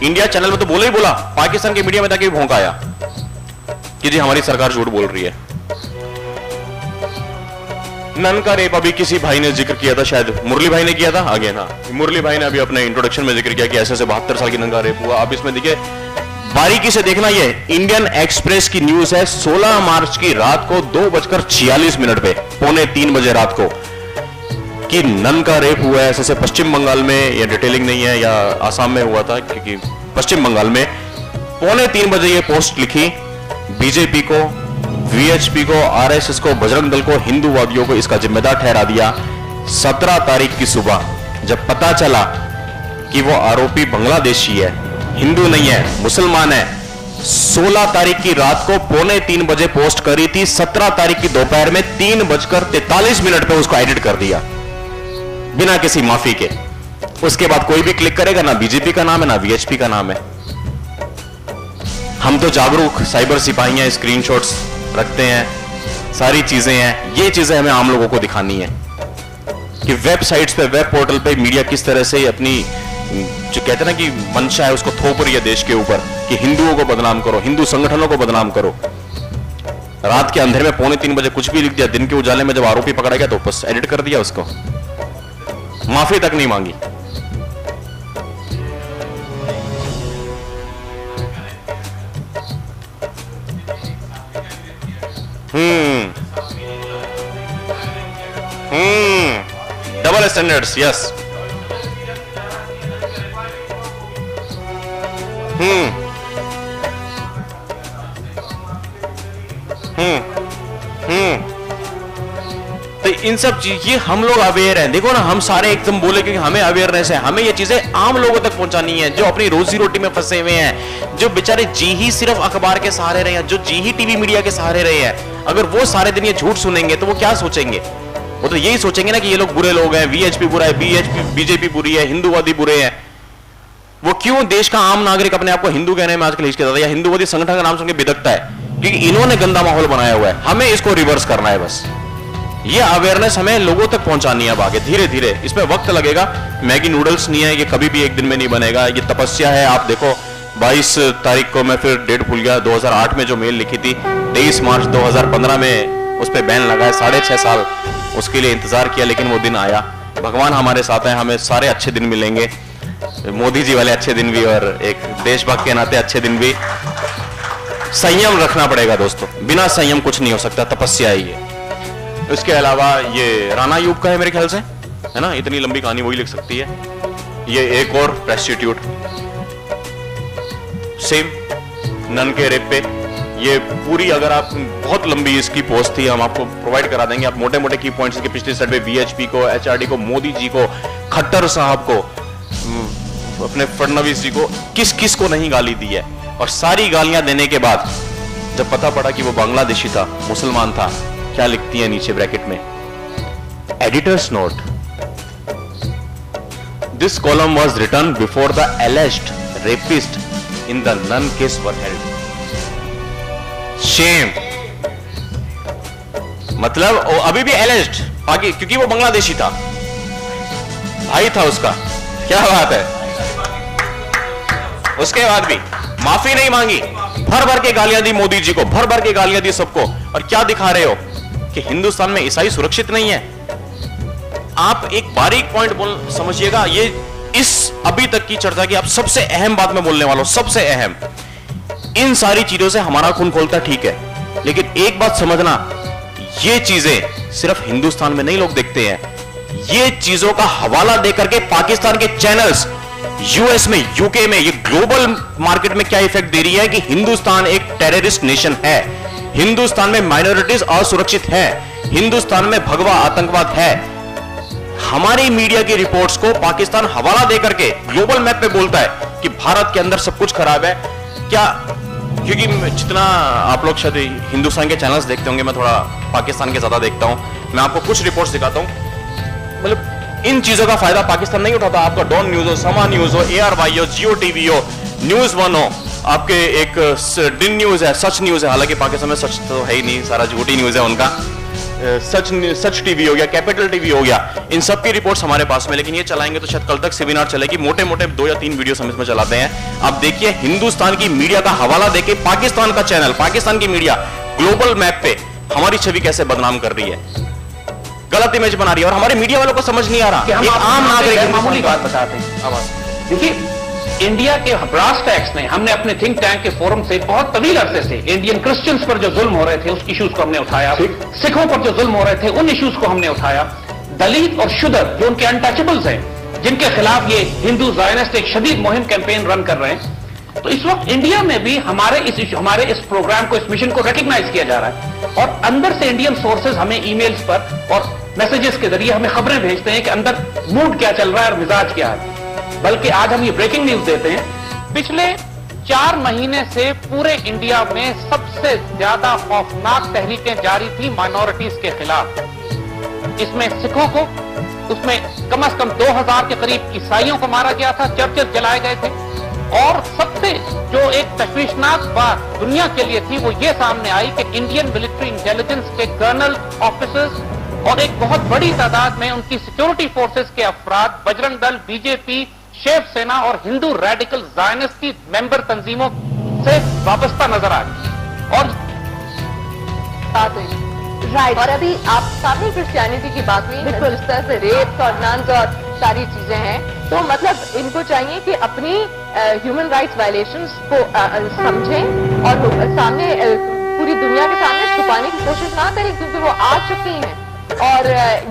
इंडिया चैनल में तो बोला ही बोला, पाकिस्तान के मीडिया में जाके भौंका आया कि जी हमारी सरकार झूठ बोल रही है। नन का रेप अभी किसी भाई ने जिक्र किया था, शायद मुरली भाई ने किया था आगे ना, मुरली भाई ने अभी अपने इंट्रोडक्शन में जिक्र किया कि ऐसे 72 साल की नन का रेप हुआ। अब इसमें देखिए बारीकी से देखना, ये इंडियन एक्सप्रेस की न्यूज है 16 मार्च की रात को 2:46 पे, 2:45 बजे रात को, कि नन का रेप हुआ है। ऐसे पश्चिम बंगाल में, या डिटेलिंग नहीं है, या आसाम में हुआ था, क्योंकि पश्चिम बंगाल में 2:45 बजे ये पोस्ट लिखी। बीजेपी को, वीएचपी को, आरएसएस को, बजरंग दल को, हिंदूवादियों को इसका जिम्मेदार ठहरा दिया। 17 तारीख की सुबह जब पता चला कि वो आरोपी बांग्लादेशी है, हिंदू नहीं है, मुसलमान है, 16 तारीख की रात को 2:45 बजे पोस्ट करी थी, 17 तारीख की दोपहर में 3:43 पे उसको एडिट कर दिया बिना किसी माफी के। उसके बाद कोई भी क्लिक करेगा, ना बीजेपी का नाम है ना वीएचपी का नाम है। हम तो जागरूक साइबर सिपाही हैं, स्क्रीनशॉट्स रखते हैं, सारी चीजें हैं। ये चीजें हमें आम लोगों को दिखानी है कि वेबसाइट्स पे, वेब पोर्टल पे मीडिया किस तरह से अपनी जो कहते हैं ना कि मंशा है उसको थोप रही है देश के ऊपर कि हिंदुओं को बदनाम करो, हिंदू संगठनों को बदनाम करो। रात के अंधेरे में 2:45 बजे कुछ भी लिख दिया, दिन के उजाले में जब आरोपी पकड़ा गया तो बस एडिट कर दिया उसको, माफी तक नहीं मांगी। Double standards, yes. तो इन सब चीज ये हम लोग अवेयर हैं। देखो ना, हम सारे एकदम बोले कि हमें अवेयरनेस है, हमें ये चीजें आम लोगों तक पहुंचानी है जो अपनी रोजी रोटी में फंसे हुए हैं, जो बेचारे जी ही सिर्फ अखबार के सहारे रहे हैं, जो जी ही टीवी मीडिया के सहारे रहे हैं। अगर वो सारे दिन ये झूठ सुनेंगे तो वो क्या सोचेंगे? वो तो यही सोचेंगे ना कि ये लोग बुरे लोग हैं, वीएचपी बुरा है, बीजेपी बुरी है, हिंदूवादी बुरे हैं। वो क्यों देश का आम नागरिक अपने आप को हिंदू कहने में आजकल हिचकिचाता है या हिंदूवादी संगठन का नाम सुन के बिदकता है? क्योंकि इन्होंने गंदा माहौल बनाया हुआ है। हमें इसको रिवर्स करना है। बस ये अवेयरनेस हमें लोगों तक पहुंचानी है। अब आगे धीरे धीरे इसमें वक्त लगेगा। मैगी नूडल्स नहीं है, ये कभी भी एक दिन में नहीं बनेगा, ये तपस्या है। आप देखो 22 तारीख को मैं फिर डेट भूल गया, 2008 में जो मेल लिखी थी, 23 मार्च 2015 में उस पर बैन लगा है। 6.5 साल उसके लिए इंतजार किया, लेकिन वो दिन आया। भगवान हमारे साथ हैं, हमें सारे अच्छे दिन मिलेंगे, मोदी जी वाले अच्छे दिन भी और एक देशभक्त के नाते अच्छे दिन भी। संयम रखना पड़ेगा दोस्तों, बिना संयम कुछ नहीं हो सकता, तपस्या है ये। इसके अलावा ये राणा यूब का है मेरे ख्याल से, है ना, इतनी लंबी कहानी वही लिख सकती है। ये एक और प्रेस्टिट्यूट सेम नन के रेप पे, ये पूरी अगर आप बहुत लंबी इसकी पोस्ट थी, हम आपको प्रोवाइड करा देंगे। आप मोटे मोटे की पॉइंट्स के पिछले साइड पे वीएचपी को, एचआरडी को, मोदी जी को, खट्टर साहब को, अपने फडणवीस जी को, किस किस को नहीं गाली दी है। और सारी गालियां देने के बाद जब पता पड़ा कि वो बांग्लादेशी था, मुसलमान था, क्या लिखती है नीचे ब्रैकेट में, editor's note, this column was written before the alleged rapist in the nun case were held. Shame, मतलब अभी भी एलिज्ड, आगे क्योंकि वो बांग्लादेशी था, भाई था उसका, क्या बात है। उसके बाद भी माफी नहीं मांगी, भर भर के गालियां दी मोदी जी को, भर भर के गालियां दी सबको। और क्या दिखा रहे हो कि हिंदुस्तान में ईसाई सुरक्षित नहीं है। आप एक बारीक पॉइंट बोल समझिएगा, ये इस अभी तक की चर्चा की आप सबसे अहम बात में बोलने वालों, सबसे अहम। इन सारी चीजों से हमारा खून खोलता ठीक है, लेकिन एक बात समझना, ये चीजें सिर्फ हिंदुस्तान में नहीं लोग देखते हैं, ये चीजों का हवाला देकर के पाकिस्तान के चैनल्स यूएस में, यूके में, ये ग्लोबल मार्केट में क्या इफेक्ट दे रही है कि हिंदुस्तान एक टेररिस्ट नेशन है, हिंदुस्तान में माइनॉरिटीज असुरक्षित है, हिंदुस्तान में भगवा आतंकवाद है। हमारी मीडिया की रिपोर्ट्स को पाकिस्तान हवाला देकर के ग्लोबल मैप पे बोलता है कि भारत के अंदर सब कुछ खराब है। क्या, क्योंकि जितना आप लोग शायद हिंदुस्तान के चैनल्स देखते होंगे, मैं थोड़ा पाकिस्तान के ज्यादा देखता हूं। मैं आपको कुछ रिपोर्ट्स दिखाता हूं, मतलब इन चीजों का फायदा पाकिस्तान नहीं उठाता। आपका डॉन न्यूज हो, समा न्यूज हो, ARY हो, जियो टीवी हो, न्यूज 1 हो, आपके एक डिन न्यूज है, सच न्यूज है, हालांकि पाकिस्तान में सच तो है ही नहीं, सारा झूठी न्यूज है उनका। सच टीवी हो गया, कैपिटल टीवी हो गया, इन सब की रिपोर्ट्स हमारे पास में। लेकिन ये चलाएंगे तो शायद कल तक सेमिनार चलेगी, मोटे मोटे 2 या 3 वीडियो हम इसमें चलाते हैं। आप देखिए हिंदुस्तान की मीडिया का हवाला देके पाकिस्तान का चैनल, पाकिस्तान की मीडिया ग्लोबल मैप पे हमारी छवि कैसे बदनाम कर रही है, गलत इमेज बना रही है। और हमारे मीडिया वालों को समझ नहीं आ रहा कि हम आम नागरिक मामूली बात बताते हैं। देखिए, इंडिया के ब्रास टैक्स ने, हमने अपने थिंक टैंक के फोरम से बहुत तवील अरसे से इंडियन क्रिश्चियंस पर जो जुल्म हो रहे थे उस इश्यूज को हमने उठाया, सिखों पर जो जुल्म हो रहे थे उन इश्यूज को हमने उठाया, दलित और शुदर जो उनके अनटचेबल्स हैं, जिनके खिलाफ ये हिंदू ज़ायनिस्ट एक शदीद मुहिम कैंपेन रन कर रहे हैं। तो इस वक्त इंडिया में भी हमारे इस प्रोग्राम को, इस मिशन को रिकॉग्नाइज किया जा रहा है। और अंदर से इंडियन सोर्सेज हमें ईमेल्स पर और मैसेजेस के जरिए हमें खबरें भेजते हैं कि अंदर मूड क्या चल रहा है और मिजाज क्या है। बल्कि आज हम ये ब्रेकिंग न्यूज देते हैं, पिछले 4 महीने से पूरे इंडिया में सबसे ज्यादा खौफनाक तहरीकें जारी थी माइनॉरिटीज के खिलाफ। इसमें सिखों को, उसमें कम से कम 2000 के करीब ईसाइयों को मारा गया था, चर्चेस जलाए गए थे, और सबसे जो एक तशवीशनाक बात दुनिया के लिए थी वो ये सामने आई कि इंडियन मिलिट्री इंटेलिजेंस के कर्नल ऑफिसर्स और एक बहुत बड़ी तादाद में उनकी सिक्योरिटी फोर्सेस के अफराद बजरंग दल, बीजेपी, शिव सेना और हिंदू रेडिकल ज़ायनिस्ट की मेंबर तंजीमों से वाबस्ता नजर आ गई। और राइट, और अभी आप सामने क्रिश्चियनिटी की बात हुई, बिल्कुल इस तरह से रेप्स और नन्स और सारी चीजें हैं, तो मतलब इनको चाहिए कि अपनी ह्यूमन राइट्स वायलेशंस को समझें और सामने पूरी दुनिया के सामने छुपाने की कोशिश ना करें, क्योंकि वो आ चुकी हैं। और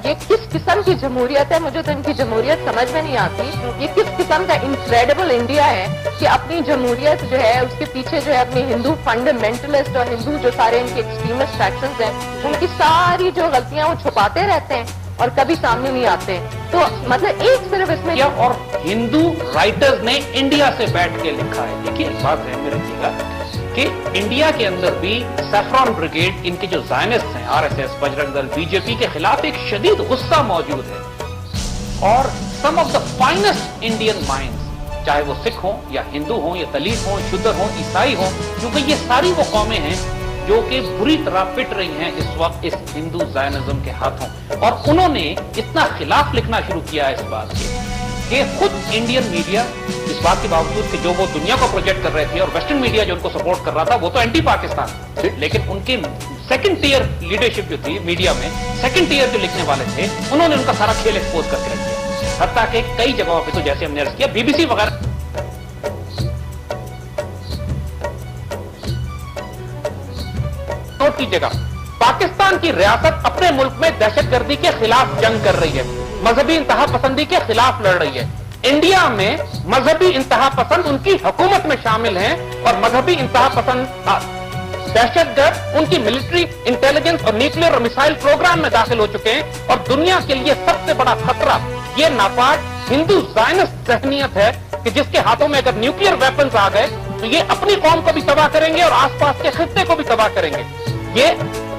ये किस किस्म की जमहूरियत है, मुझे तो इनकी जमहूरियत समझ में नहीं आती। ये किस किस्म का इनक्रेडिबल इंडिया है कि अपनी जमहूरियत जो है उसके पीछे जो है अपने हिंदू फंडामेंटलिस्ट और हिंदू जो सारे इनके एक्सट्रीमिस्ट फैक्शंस हैं उनकी सारी जो गलतियां वो छुपाते रहते हैं और कभी सामने नहीं आते हैं। तो मतलब एक सिर्फ इसमें और हिंदू राइटर्स ने इंडिया से बैठ के लिखा है। देखिए एक बात ध्यान में रखिएगा कि इंडिया के अंदर भी सैफरॉन ब्रिगेड, इनके जो ज़ायनिस्ट हैं, आरएसएस, बजरंग दल, बीजेपी के खिलाफ एक शदीद गुस्सा मौजूद है। और some of the finest Indian minds, चाहे वो सिख हों या हिंदू हों या दलित हों, शूद्र हों, ईसाई हों, क्योंकि ये सारी वो कौमें हैं जो कि बुरी तरह पिट रही हैं इस वक्त इस हिंदू ज़ायनिज्म के हाथों। और उन्होंने इतना खिलाफ लिखना शुरू किया है इस बात के कि खुद इंडियन मीडिया इस बात के बावजूद कि जो वो दुनिया को प्रोजेक्ट कर रहे थे और वेस्टर्न मीडिया जो उनको सपोर्ट कर रहा था वो तो एंटी पाकिस्तान, लेकिन उनके सेकंड टियर लीडरशिप जो थी मीडिया में, सेकंड टियर जो लिखने वाले थे, उन्होंने उनका सारा खेल एक्सपोज करके रख दिया। हत्ता कि कई जगहों पे तो जैसे हमने अर्ज किया बीबीसी वगैरह की जगह पाकिस्तान की रियासत अपने मुल्क में दहशतगर्दी के खिलाफ जंग कर रही है, मजहबी इंतहा पसंदी के खिलाफ लड़ रही है। इंडिया में मजहबी इंतहा पसंद उनकी हुकूमत में शामिल हैं और मजहबी इंतहा पसंद दहशतगर्द उनकी मिलिट्री इंटेलिजेंस और न्यूक्लियर और मिसाइल प्रोग्राम में दाखिल हो चुके हैं। और दुनिया के लिए सबसे बड़ा खतरा ये नापाक हिंदू ज़ायनिस्ट ज़हनियत है कि जिसके हाथों में अगर न्यूक्लियर वेपन्स आ गए तो ये अपनी कौम को भी तबाह करेंगे और आसपास के खित्ते को भी तबाह करेंगे। ये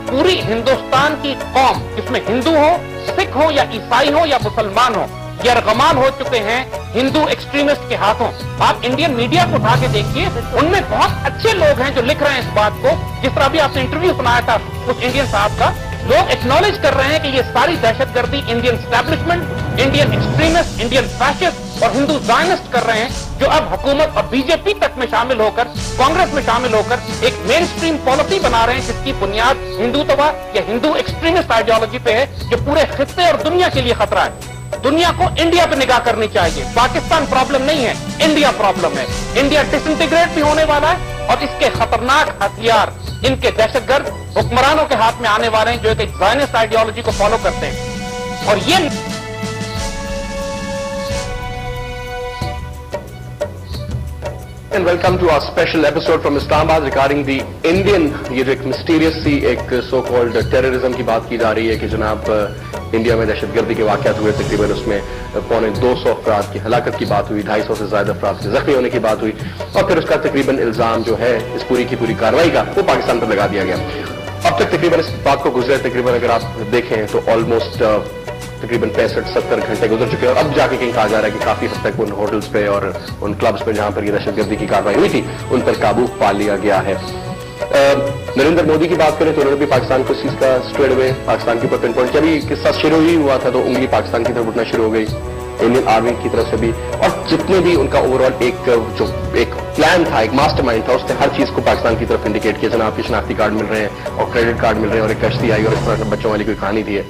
पूरी हिंदुस्तान की कौम, जिसमें हिंदू हो, सिख हो या ईसाई हो या मुसलमान हो, ये अरगमान हो चुके हैं हिंदू एक्सट्रीमिस्ट के हाथों। आप इंडियन मीडिया को उठा के देखिए, उनमें बहुत अच्छे लोग हैं जो लिख रहे हैं इस बात को। जिस तरह अभी आपने इंटरव्यू सुनाया था उस इंडियन साहब का, लोग एक्नॉलेज कर रहे हैं कि ये सारी दहशतगर्दी Indian establishment, Indian extremist, Indian fascist और हिंदू ज़ायनिस्ट कर रहे हैं, जो अब हुकूमत और बीजेपी तक में शामिल होकर, कांग्रेस में शामिल होकर एक मेन स्ट्रीम पॉलिसी बना रहे हैं जिसकी बुनियाद हिंदुत्व या हिंदू एक्सट्रीमिस्ट आइडियोलॉजी पे है, जो पूरे खित्ते और दुनिया के लिए खतरा है। दुनिया को इंडिया पे निगाह करनी चाहिए। पाकिस्तान प्रॉब्लम नहीं है, इंडिया प्रॉब्लम है। इंडिया डिसइंटीग्रेट भी होने वाला है और इसके खतरनाक हथियार इनके दहशतगर्द हुक्मरानों के हाथ में आने वाले हैं जो एक ज़ायनिस्ट आइडियोलॉजी को फॉलो करते हैं। और ये And welcome to our special episode from Islamabad regarding the Indian, ये जो एक मिस्टीरियस सी एक सो कॉल्ड टेररिज्म की बात की जा रही है कि जनाब इंडिया में दहशतगर्दी के वाक़यात हुए, तकरीबन उसमें 250 अफराद की हलाकत की बात हुई, 250 से ज्यादा अफराद के जख्मी होने की बात हुई और फिर उसका तकरीबन इल्जाम जो है इस पूरी की पूरी कार्रवाई का वो पाकिस्तान पर लगा दिया गया। अब तक तकरीबन इस बात को गुजरे तकरीबन अगर आप देखें तो ऑलमोस्ट तकरीबन 65-70 घंटे गुजर चुके हैं और अब जाके कहीं कहा जा रहा है कि काफी हद तक उन होटल्स पे और उन क्लब्स पे जहां पर ये दहशतगर्दी की कार्रवाई हुई थी उन पर काबू पा लिया गया है। नरेंद्र मोदी की बात करें तो उन्होंने भी पाकिस्तान को इस चीज का स्ट्रेट अवे पाकिस्तान के ऊपर पिन पॉइंट किया। अभी किस्सा शुरू ही हुआ था तो उंगली पाकिस्तान की तरफ उठना शुरू हो गई इंडियन आर्मी की तरफ से भी, और जितने भी उनका ओवरऑल एक प्लान था, एक मास्टरमाइंड था, उसने हर चीज को पाकिस्तान की तरफ इंडिकेट किया। जनाब की शनाख्ती कार्ड मिल रहे हैं और क्रेडिट कार्ड मिल रहे हैं और एक कश्ती आई और इस तरह से बच्चों वाली कोई कहानी थी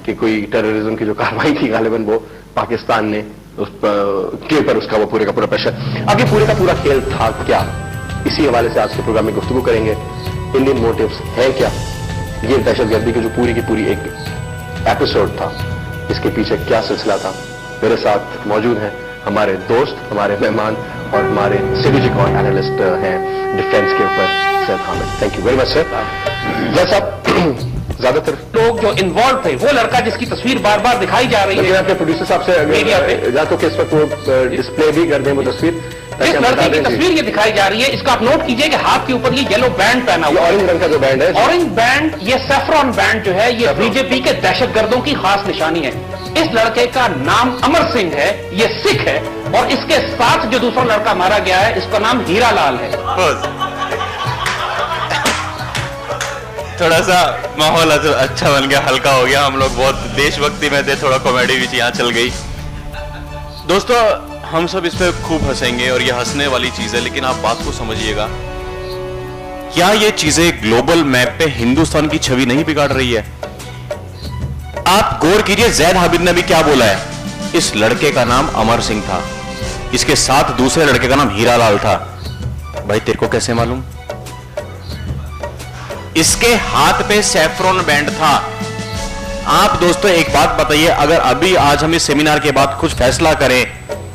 कि कोई टेररिज्म की जो कार्रवाई थी गालिबन वो पाकिस्तान ने के ऊपर उसका वो पूरे का पूरा प्रेशर। अब ये पूरे का पूरा खेल था क्या, इसी हवाले से आज के प्रोग्राम में गुफ्तगू करेंगे। इंडियन मोटिव्स है क्या, ये दहशतगर्दी की जो पूरी की पूरी एक एपिसोड था, इसके पीछे क्या सिलसिला था। मेरे साथ मौजूद हैं हमारे दोस्त, हमारे मेहमान और हमारे स्ट्रेटेजिक और एनालिस्ट हैं डिफेंस के ऊपर Syed Hamid. Thank you very much sir. जैसा ज्यादातर लोग जो इन्वॉल्व थे, वो लड़का जिसकी तस्वीर बार बार दिखाई जा रही है आपके प्रोड्यूसर साहब से मीडिया पे, या तो कि इस वक्त वो डिस्प्ले भी कर दें वो तस्वीर, इस लड़के की तस्वीर ये दिखाई जा रही है। इसका आप नोट कीजिए कि हाथ के ऊपर ये येलो बैंड पहना हुआ, ऑरेंज रंग का जो बैंड है, ऑरेंज बैंड, ये सैफरॉन बैंड जो है, ये बीजेपी के दहशतगर्दों की खास निशानी है। इस लड़के का नाम अमर सिंह है, ये सिख है, और इसके साथ जो दूसरा लड़का मारा गया है इसका नाम हीरा लाल है। थोड़ा सा माहौल अच्छा बन गया, हल्का हो गया, हम लोग बहुत देशभक्ति में थे, थोड़ा कॉमेडी भी यहाँ चल गई। दोस्तों हम सब इस पे खूब हंसेंगे और ये हंसने वाली चीज है, लेकिन आप बात को समझिएगा, क्या ये चीजें ग्लोबल मैप पे हिंदुस्तान की छवि नहीं बिगाड़ रही है? आप गौर कीजिए, जैद हाबिद ने भी क्या बोला है, इस लड़के का नाम अमर सिंह था, इसके साथ दूसरे लड़के का नाम हीरा लाल था। भाई तेरे को कैसे मालूम? इसके हाथ पे सैफरॉन बैंड था। आप दोस्तों एक बात बताइए, अगर अभी आज हम इस सेमिनार के बाद कुछ फैसला करें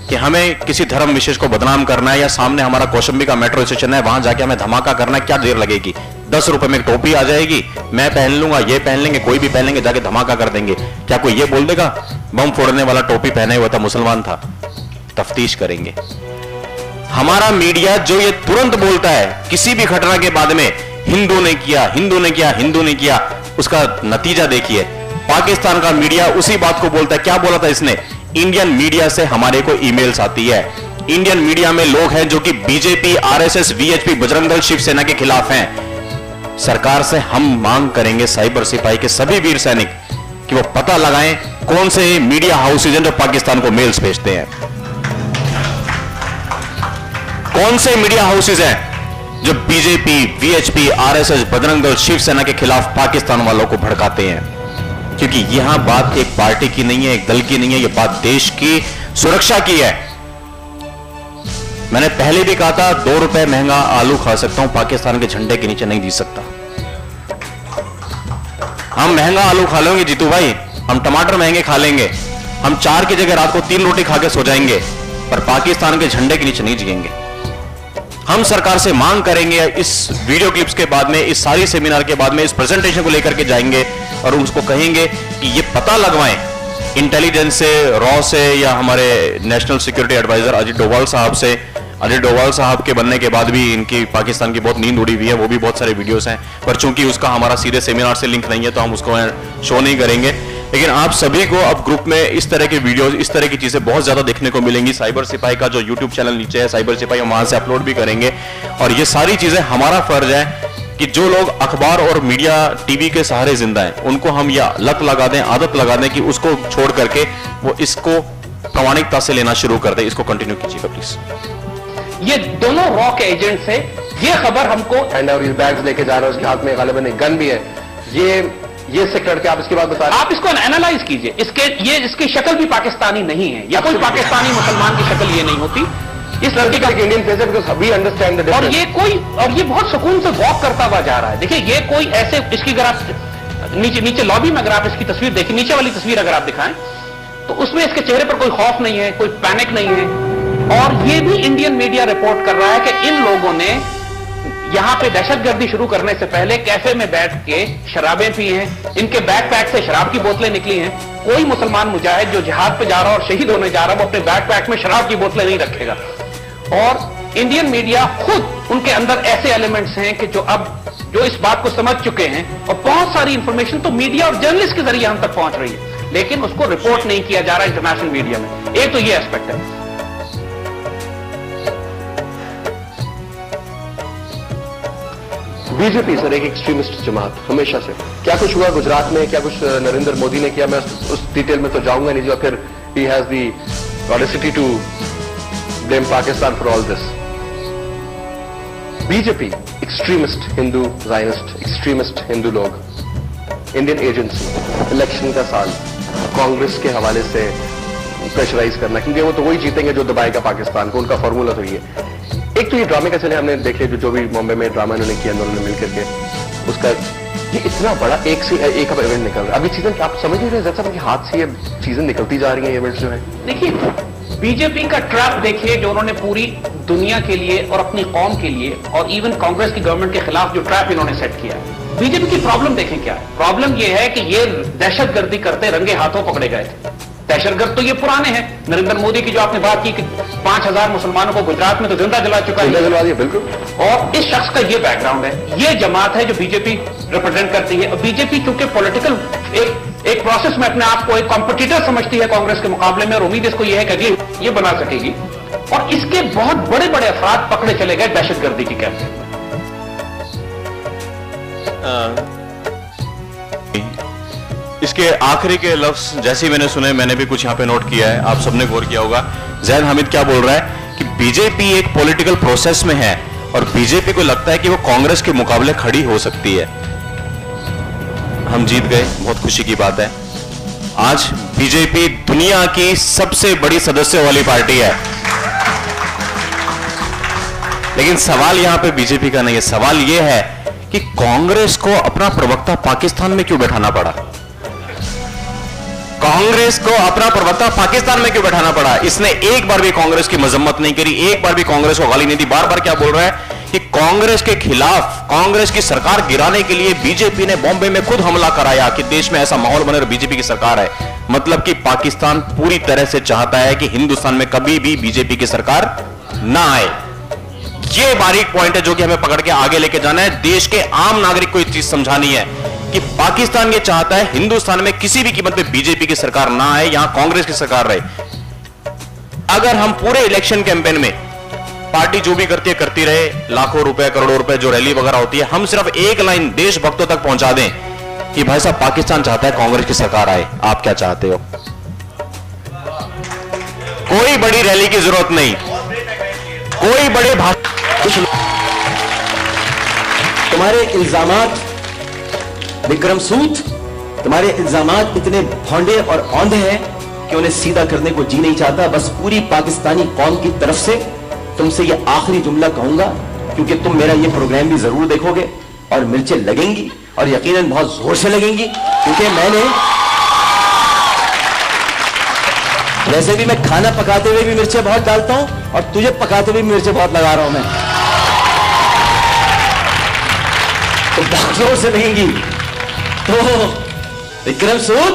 कि हमें किसी धर्म विशेष को बदनाम करना है, या सामने हमारा कौशंबी का मेट्रो स्टेशन है वहां जाके हमें धमाका करना है, क्या देर लगेगी? 10 रुपए में एक टोपी आ जाएगी, मैं पहन लूंगा, ये पहन लेंगे, कोई भी पहन लेंगे, जाके धमाका कर देंगे। क्या कोई ये बोल देगा बम फोड़ने वाला टोपी पहने हुआ था, मुसलमान था? तफ्तीश करेंगे। हमारा मीडिया जो ये तुरंत बोलता है किसी भी घटना के बाद में, हिंदू ने किया, हिंदू ने किया, हिंदू ने किया, उसका नतीजा देखिए। पाकिस्तान का मीडिया उसी बात को बोलता है। क्या बोला था इसने? इंडियन मीडिया से हमारे को ईमेल्स आती है, इंडियन मीडिया में लोग हैं जो कि BJP, RSS, VHP, Bajrang Dal, Shiv Sena के खिलाफ हैं। सरकार से हम मांग करेंगे, साइबर सिपाही के सभी वीर सैनिक, कि वो पता लगाएं कौन से मीडिया हाउसेज हैं जो पाकिस्तान को मेल्स भेजते हैं, कौन से मीडिया हाउसेज हैं जो BJP, VHP, RSS, Bajrang Dal, Shiv Sena के खिलाफ पाकिस्तान वालों को भड़काते हैं। क्योंकि यहां बात एक पार्टी की नहीं है, एक दल की नहीं है, यह बात देश की सुरक्षा की है। मैंने पहले भी कहा था, 2 रुपए महंगा आलू खा सकता हूं, पाकिस्तान के झंडे के नीचे नहीं जी सकता। हम महंगा आलू खा लेंगे जीतू भाई, हम टमाटर महंगे खा लेंगे, हम 4 की जगह रात को 3 रोटी खा के सो जाएंगे, पर पाकिस्तान के झंडे के नीचे नहीं जिएंगे। हम सरकार से मांग करेंगे, इस वीडियो क्लिप्स के बाद में, इस सारी सेमिनार के बाद में, इस प्रेजेंटेशन को लेकर के जाएंगे और उसको कहेंगे कि ये पता लगवाएं इंटेलिजेंस से, रॉ से, या हमारे national security adviser Ajit Doval साहब से। अजीत डोभाल साहब के बनने के बाद भी इनकी पाकिस्तान की बहुत नींद उड़ी हुई है, वो भी बहुत सारे वीडियोस हैं, पर चूंकि उसका हमारा सीधे सेमिनार से लिंक नहीं है तो हम उसको शो नहीं करेंगे। लेकिन आप सभी को अब ग्रुप में इस तरह के वीडियोस, इस तरह की चीजें बहुत ज्यादा देखने को मिलेंगी। साइबर सिपाही का जो यूट्यूब चैनल नीचे है, साइबर सिपाही, हम वहां से अपलोड भी करेंगे। और ये सारी चीजें हमारा फर्ज है कि जो लोग अखबार और मीडिया, टीवी के सहारे जिंदा हैं, उनको हम या लत लगा दें, आदत लगा दें कि उसको छोड़ करके वो इसको प्रामाणिकता से लेना शुरू कर दें। इसको कंटिन्यू कीजिएगा प्लीज। ये दोनों रॉ के एजेंट्स हैं। ये खबर हमको एंड और बैग्स लेके जा रहे हैं, उसके हाथ में गालिबन एक गन भी है। ये सेक्टर के आप इसके बाद बता रहे हैं? आप इसको एनालाइज कीजिए, इसकी शक्ल भी पाकिस्तानी नहीं है, या कोई पाकिस्तानी मुसलमान की शक्ल ये नहीं होती। इस लड़के का इंडियन फेस है, because we understand the difference. और ये बहुत सुकून से वॉक करता हुआ जा रहा है। देखिए ये कोई ऐसे, इसकी अगर आप नीचे लॉबी में अगर आप इसकी तस्वीर देखिए, नीचे वाली तस्वीर अगर आप दिखाएं तो उसमें इसके चेहरे पर कोई खौफ नहीं है, कोई पैनिक नहीं है। और ये भी इंडियन मीडिया रिपोर्ट कर रहा है कि इन लोगों ने यहां पे दहशतगर्दी शुरू करने से पहले कैफे में बैठ के शराबें पी हैं, इनके बैकपैक से शराब की बोतलें निकली हैं। कोई मुसलमान मुजाहिद जो जिहाद पे जा रहा है और शहीद होने जा रहा है, वो अपने बैकपैक में शराब की बोतलें नहीं रखेगा। और इंडियन मीडिया खुद, उनके अंदर ऐसे एलिमेंट्स हैं कि जो इस बात को समझ चुके हैं, और बहुत सारी इंफॉर्मेशन तो मीडिया और जर्नलिस्ट के जरिए हम तक पहुंच रही है, लेकिन उसको रिपोर्ट नहीं किया जा रहा इंटरनेशनल मीडिया में। एक तो ये एस्पेक्ट है। बीजेपी सर एक एक्सट्रीमिस्ट जमात हमेशा से। क्या कुछ हुआ गुजरात में, क्या कुछ नरेंद्र मोदी ने किया, मैं उस डिटेल में तो जाऊंगा नहीं, जो फिर ही has the audacity to blame Pakistan for all this. BJP extremist Hindu, Zionist, extremist Hindu लोग, इंडियन एजेंसी, इलेक्शन का साल, कांग्रेस के हवाले से प्रेशराइज करना, क्योंकि वो तो वही जीतेंगे जो दबाएगा पाकिस्तान को, उनका फॉर्मूला तो ये। एक तो ये ड्रामे का चले, हमने देखे जो भी बॉम्बे में ड्रामा इन्होंने किया, उन्होंने मिलकर के उसका, ये इतना बड़ा एक से एक अब इवेंट निकल रहा है। अभी चीजें आप समझ नहीं रहे जैसा उनके हाथ से ये चीजें निकलती जा रही हैं, इवेंट्स जो है। देखिए बीजेपी का ट्रैप देखिए, जो उन्होंने पूरी दुनिया के लिए और अपनी कौम के लिए और इवन कांग्रेस की गवर्नमेंट के खिलाफ जो ट्रैप इन्होंने सेट किया, बीजेपी की प्रॉब्लम देखें क्या है। प्रॉब्लम यह है कि ये दहशतगर्दी करते रंगे हाथों पकड़े गए थे। दहशतगर्द तो ये पुराने हैं। नरेंद्र मोदी की जो आपने बात की कि 5000 मुसलमानों को गुजरात में तो जिंदा जला चुका है, बिल्कुल। और इस शख्स का ये बैकग्राउंड है। ये जमात है जो बीजेपी रिप्रेजेंट करती है। और बीजेपी चूंकि पॉलिटिकल एक प्रोसेस में अपने आप को एक कॉम्पिटिटर समझती है कांग्रेस के मुकाबले में, और उम्मीद इसको यह है कि अगली ये बना सकेगी। और इसके बहुत बड़े बड़े अफराद पकड़े चले गए दहशतगर्दी की कैद। इसके आखिरी के लफ्ज जैसे ही मैंने सुने, मैंने भी कुछ यहां पे नोट किया है, आप सबने गौर किया होगा। जैन हामिद क्या बोल रहा है कि बीजेपी एक पॉलिटिकल प्रोसेस में है और बीजेपी को लगता है कि वो कांग्रेस के मुकाबले खड़ी हो सकती है। हम जीत गए, बहुत खुशी की बात है। आज बीजेपी दुनिया की सबसे बड़ी सदस्यों वाली पार्टी है। लेकिन सवाल यहां पे बीजेपी का नहीं है, सवाल यह है कि कांग्रेस को अपना प्रवक्ता पाकिस्तान में क्यों बैठाना पड़ा। कांग्रेस को अपना प्रवक्ता पाकिस्तान में क्यों बैठाना पड़ा। इसने एक बार भी कांग्रेस की मजम्मत नहीं करी, एक बार भी कांग्रेस को गाली नहीं दी। बार बार क्या बोल रहा है कि कांग्रेस के खिलाफ, कांग्रेस की सरकार गिराने के लिए बीजेपी ने बॉम्बे में खुद हमला कराया कि देश में ऐसा माहौल बने और बीजेपी की सरकार है। मतलब कि पाकिस्तान पूरी तरह से चाहता है कि हिंदुस्तान में कभी भी बीजेपी की सरकार ना आए। ये बारीक पॉइंट है जो कि हमें पकड़ के आगे लेके जाना है। देश के आम नागरिक को ये चीज समझानी है कि पाकिस्तान ये चाहता है हिंदुस्तान में किसी भी कीमत पे बीजेपी की सरकार ना आए, यहां कांग्रेस की सरकार रहे। अगर हम पूरे इलेक्शन कैंपेन में पार्टी जो भी करती है करती रहे, लाखों रुपए करोड़ों रुपए जो रैली वगैरह होती है, हम सिर्फ एक लाइन देशभक्तों तक पहुंचा दें कि भाई साहब पाकिस्तान चाहता है कांग्रेस की सरकार आए, आप क्या चाहते हो। कोई बड़ी रैली की जरूरत नहीं, कोई बड़े तुम्हारे इल्जामात विक्रम सूद, तुम्हारे इल्जामात इतने भौंडे और औंधे हैं कि उन्हें सीधा करने को जी नहीं चाहता। बस पूरी पाकिस्तानी कौम की तरफ से तुमसे ये आखिरी जुमला कहूंगा, क्योंकि तुम मेरा ये प्रोग्राम भी जरूर देखोगे और मिर्चें लगेंगी और यकीनन बहुत जोर से लगेंगी, क्योंकि मैंने वैसे भी मैं खाना पकाते हुए भी मिर्चें बहुत डालता हूं और तुझे पकाते हुए भी मिर्चें बहुत लगा रहा हूं मैं, तो बहुत जोर से लगेंगी। तो विक्रम सूद,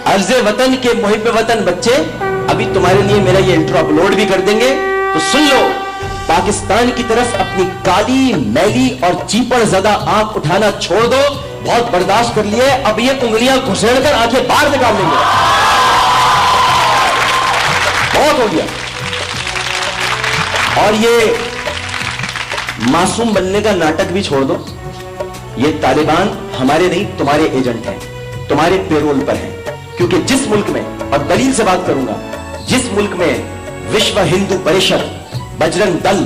अर्ज़े वतन के मुहिब वतन बच्चे, अभी तुम्हारे लिए मेरा ये इंट्रो अपलोड भी कर देंगे, तो सुन लो। पाकिस्तान की तरफ अपनी काली मैली और चीपड़ ज़दा आंख उठाना छोड़ दो। बहुत बर्दाश्त कर लिए, अब ये उंगलियां घुसेड़ कर आंखें बाहर निकाल लेंगे। बहुत हो गया। और ये मासूम बनने का नाटक भी छोड़ दो। ये तालिबान हमारे नहीं तुम्हारे एजेंट हैं, तुम्हारे पेरोल पर हैं। क्योंकि जिस मुल्क में, और दलील से बात करूंगा, जिस मुल्क में विश्व हिंदू परिषद, बजरंग दल,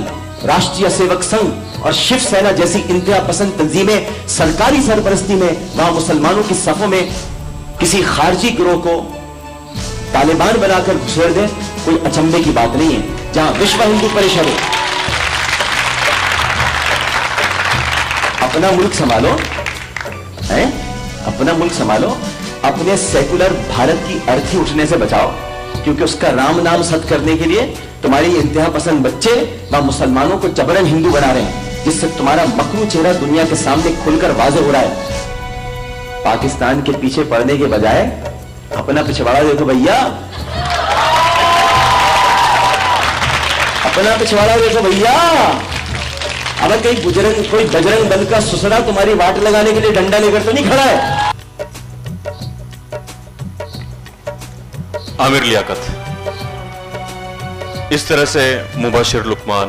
राष्ट्रीय सेवक संघ और शिवसेना जैसी इंतहा पसंद तंजीमें सरकारी सरपरस्ती में, वहां मुसलमानों की सफों में किसी खारजी गिरोह को तालिबान बनाकर घुसेड़ दे, कोई अचंभे की बात नहीं है। जहां विश्व हिंदू परिषद हो, अपना मुल्क संभालो, हैं? अपना मुल्क संभालो, अपने सेकुलर भारत की अर्थी उठने से बचाओ, क्योंकि उसका राम नाम सत करने के लिए तुम्हारे इंतहा पसंद बच्चे वहां मुसलमानों को जबरन हिंदू बना रहे हैं, जिससे तुम्हारा मकरू चेहरा दुनिया के सामने खुलकर वाज़ेह हो रहा है। पाकिस्तान के पीछे पड़ने के बजाय अपना पिछवाड़ा देखो भैया, अपना पिछवाड़ा देखो भैया। अगर कहीं कोई बजरंग दल का सुसरा तुम्हारी वाट लगाने के लिए डंडा लेकर तो नहीं खड़ा है। आमिर लियाकत, इस तरह से मुबशिर लुकमान,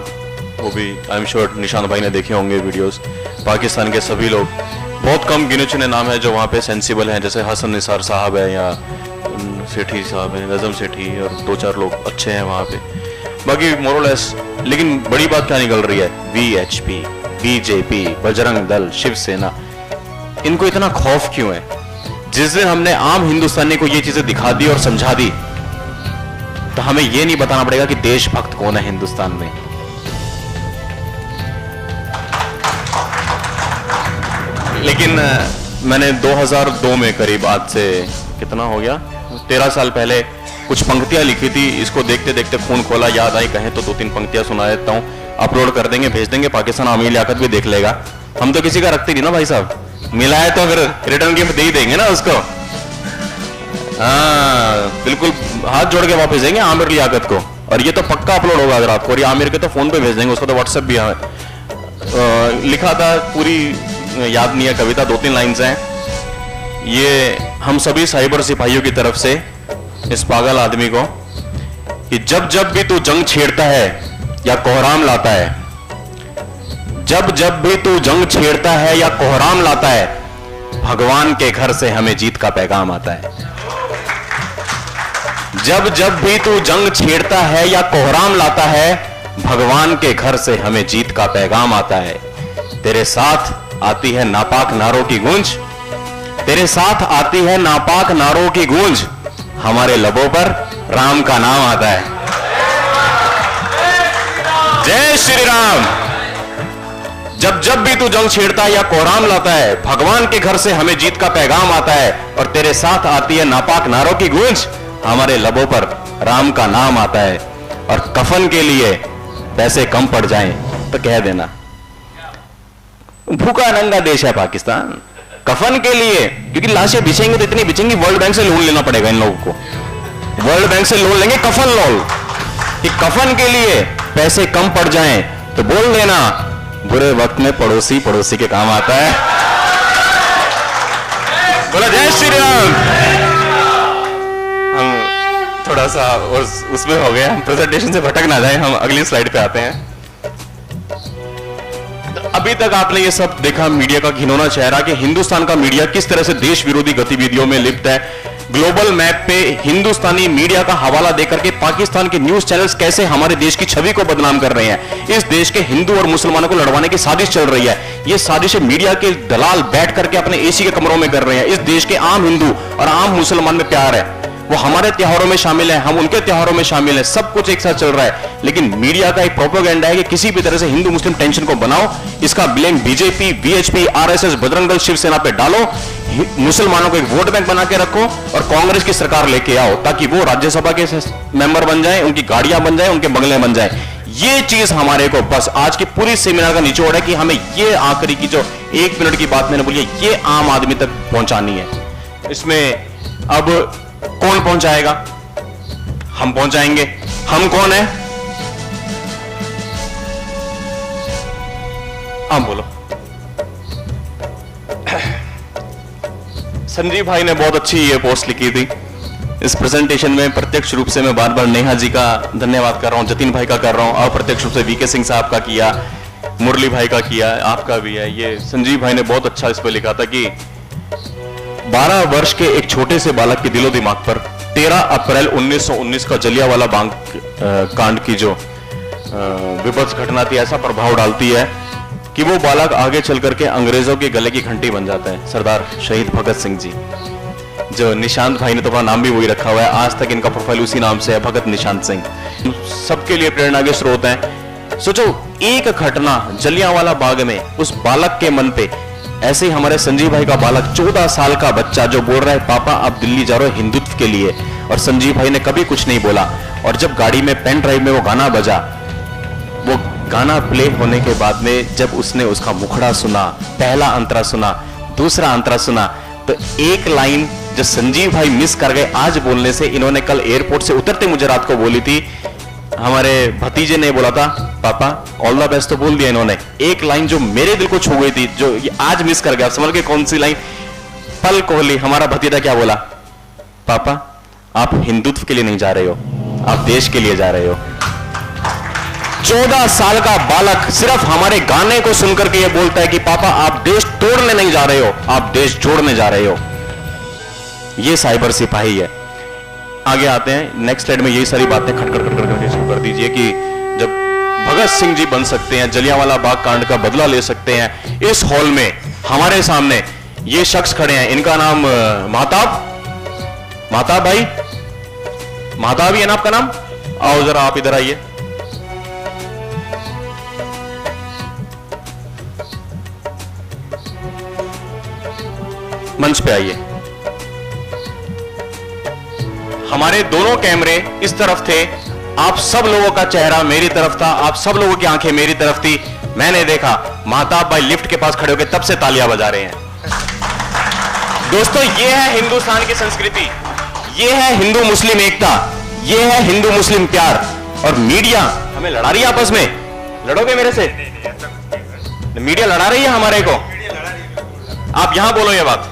वो भी आई एम श्योर निशान भाई ने देखे होंगे वीडियोस। पाकिस्तान के सभी लोग, बहुत कम गिने चुने नाम है जो वहाँ पे सेंसिबल हैं, जैसे हसन निसार साहब है या सेठी साहब है, नजम सेठी, और दो चार लोग अच्छे हैं वहाँ पे, बाकी मोरलेस। लेकिन बड़ी बात क्या निकल रही है, VHP, BJP, बजरंग दल, शिवसेना, इनको इतना खौफ क्यों है? जिस दिन हमने आम हिंदुस्तानी को ये चीजें दिखा दी और समझा दी, तो हमें ये नहीं बताना पड़ेगा कि देशभक्त कौन है हिंदुस्तान में। लेकिन मैंने 2002 में करीब, आज से कितना हो गया, 13 साल पहले कुछ पंक्तियां लिखी थी। इसको देखते देखते खून खोला, याद आई, कहें तो 2-3 पंक्तियां सुना देता हूं, अपलोड कर देंगे, भेज देंगे, पाकिस्तान आमिर लियाकत भी देख लेगा। हम तो किसी का रखते नहीं ना भाई साहब, मिला है तो फिर रिटर्न गिफ्ट दे ही देंगे ना उसको। हाँ बिल्कुल, हाथ जोड़ के वापस देंगे आमिर लियाकत को, और ये तो पक्का अपलोड होगा अगर आपको, और ये आमिर के तो फोन पे भेज देंगे, उसको तो व्हाट्सएप भी है। लिखा था, पूरी याद नहीं है कविता, 2-3 लाइन्स हैं। ये हम सभी साइबर सिपाहियों की तरफ से इस पागल आदमी को, कि जब जब भी तू जंग छेड़ता है या कोहराम लाता है, जब जब भी तू जंग छेड़ता है या कोहराम लाता है, भगवान के घर से हमें जीत का पैगाम आता है। जब जब भी तू जंग छेड़ता है या कोहराम लाता है, भगवान के घर से हमें जीत का पैगाम आता है। तेरे साथ आती है नापाक नारों की गूंज, तेरे साथ आती है नापाक नारों की गूंज, हमारे लबों पर राम का नाम आता है। जय श्री राम। जब जब भी तू जंग छेड़ता है या कोहराम लाता है, भगवान के घर से हमें जीत का पैगाम आता है, और तेरे साथ आती है नापाक नारों की गूंज, हमारे लबों पर राम का नाम आता है। और कफन के लिए पैसे कम पड़ जाएं तो कह देना, भूखा नंगा देश है पाकिस्तान। कफन के लिए, क्योंकि लाशें बिछेंगे तो इतनी बिछेंगी, वर्ल्ड बैंक से लोन लेना पड़ेगा इन लोगों को। वर्ल्ड बैंक से लोन लेंगे, कफन लोन, कि कफन के लिए पैसे कम पड़ जाएं तो बोल देना, बुरे वक्त में पड़ोसी पड़ोसी के काम आता है। बोला जय श्री राम। हम थोड़ा सा उसमें हो गए, हम प्रेजेंटेशन से भटक ना जाए, हम अगली स्लाइड पे आते हैं। अभी तक आपने ये सब देखा, मीडिया का घिनौना चेहरा, कि हिंदुस्तान का मीडिया किस तरह से देश विरोधी गतिविधियों में लिप्त है। ग्लोबल मैप पे हिंदुस्तानी मीडिया का हवाला देकर के पाकिस्तान के न्यूज चैनल्स कैसे हमारे देश की छवि को बदनाम कर रहे हैं। इस देश के हिंदू और मुसलमानों को लड़वाने की साजिश चल रही है। ये साजिश मीडिया के दलाल बैठ करके अपने एसी के कमरों में कर रहे हैं। इस देश के आम हिंदू और आम मुसलमान में प्यार है, वो हमारे त्योहारों में शामिल है, हम उनके त्योहारों में शामिल है, सब कुछ एक साथ चल रहा है। लेकिन मीडिया का एक प्रोपेगेंडा है कि किसी भी तरह से हिंदू मुस्लिम टेंशन को बनाओ, इसका blame BJP, VHP, RSS, Bajrang Dal, Shiv Sena पे डालो, मुसलमानों को एक वोट बैंक बना के रखो और कांग्रेस की सरकार लेके आओ, ताकि वो राज्यसभा के मेंबर बन जाए, उनकी गाड़ियां बन जाए, उनके बंगले बन जाए। ये चीज हमारे को, बस आज की पूरी सेमिनार का निचोड़ है कि हमें ये आखिरी की जो 1 मिनट की बात मैंने बोली है, ये आम आदमी तक पहुंचानी है। इसमें अब कौन पहुंचाएगा? हम पहुंचाएंगे। हम कौन है? हम बोलो। संजीव भाई ने बहुत अच्छी ये पोस्ट लिखी थी इस प्रेजेंटेशन में। प्रत्यक्ष रूप से मैं बार बार नेहा जी का धन्यवाद कर रहा हूं, जतिन भाई का कर रहा हूं, अप्रत्यक्ष रूप से वीके सिंह साहब का किया, मुरली भाई का किया, आपका भी है। ये संजीव भाई ने बहुत अच्छा इस पर लिखा था कि 12 वर्ष के एक छोटे से बालक के दिलो दिमाग पर 13 अप्रैल 1919 का जलियांवाला बाग कांड की जो विभत्स घटना थी, ऐसा प्रभाव डालती है कि वो बालक आगे चल करके अंग्रेजों के गले की घंटी बन जाता है। सरदार शहीद भगत सिंह जी, जो निशांत भाई ने तो अपना नाम भी वही रखा हुआ है, आज तक इनका प्रोफाइल उसी नाम से है, भगत निशांत सिंह। सबके लिए प्रेरणा के स्रोत हैं। सोचो, एक घटना जलियांवाला बाग में उस बालक के मन पे, ऐसे ही हमारे संजीव भाई का बालक 14 साल का बच्चा जो बोल रहा है पापा आप दिल्ली जा रहे हो हिंदुत्व के लिए, और संजीव भाई ने कभी कुछ नहीं बोला। और जब गाड़ी में पेन ड्राइव में वो गाना बजा, वो गाना प्ले होने के बाद में जब उसने उसका मुखड़ा सुना, पहला अंतरा सुना, दूसरा अंतरा सुना, तो एक लाइन जो संजीव भाई मिस कर गए आज बोलने से, इन्होंने कल एयरपोर्ट से उतरते मुझे रात को बोली थी, हमारे भतीजे ने बोला था पापा ऑल द बेस्ट, तो बोल दिया इन्होंने। एक लाइन जो मेरे दिल को छू गई थी, जो ये आज मिस कर गया, आप समझ गए कौन सी लाइन? पल कोहली हमारा भतीजा क्या बोला? पापा आप हिंदुत्व के लिए नहीं जा रहे हो, आप देश के लिए जा रहे हो। 14 साल का बालक सिर्फ हमारे गाने को सुनकर के ये बोलता है कि पापा आप देश तोड़ने नहीं जा रहे हो, आप देश जोड़ने जा रहे हो। ये साइबर सिपाही है। आगे आते हैं, नेक्स्ट स्लाइड में यही सारी बातें खटखट करके शुरू कर दीजिए कि जब भगत सिंह जी बन सकते हैं, जलियांवाला बाग कांड का बदला ले सकते हैं। इस हॉल में हमारे सामने ये शख्स खड़े हैं, इनका नाम महताब भाई, महताब ही है ना आपका नाम? आओ जरा आप इधर आइए। मंच पे आइए। हमारे दोनों कैमरे इस तरफ थे, आप सब लोगों का चेहरा मेरी तरफ था, आप सब लोगों की आंखें मेरी तरफ थी। मैंने देखा महताब भाई लिफ्ट के पास खड़े होकर तब से तालियां बजा रहे हैं। दोस्तों, ये है हिंदुस्तान की संस्कृति, ये है हिंदू मुस्लिम एकता, ये है हिंदू मुस्लिम प्यार। और मीडिया हमें लड़ा रही है आपस में। लड़ोगे मेरे से? मीडिया लड़ा रही है हमारे को। आप यहां बोलो ये बात।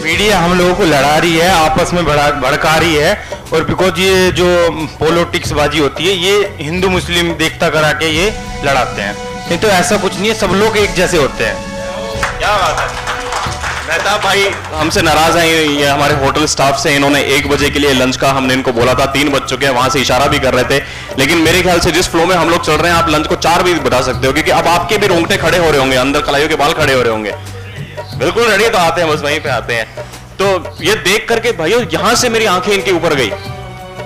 मीडिया हम लोगों को लड़ा रही है, आपस में भड़का रही है। और बिकॉज ये जो पॉलिटिक्स बाजी होती है, ये हिंदू मुस्लिम देखता करा के ये लड़ाते हैं। नहीं तो ऐसा कुछ नहीं है, सब लोग एक जैसे होते हैं। क्या बात है। मेहताब भाई हमसे नाराज हैं, ये हमारे होटल स्टाफ से। इन्होंने 1 बजे के लिए लंच का हमने इनको बोला था, 3 बज चुके हैं, वहां से इशारा भी कर रहे थे। लेकिन मेरे ख्याल से जिस फ्लो में हम लोग चल रहे हैं, आप लंच को 4 भी बता सकते हो, क्योंकि अब आपके भी रोंगटे खड़े हो रहे होंगे, अंदर कलाइयों के बाल खड़े हो रहे होंगे। बिल्कुल रेडी तो आते हैं, बस वहीं पे आते हैं। तो ये देख करके भाइयों, यहां से मेरी आंखें इनके ऊपर गई,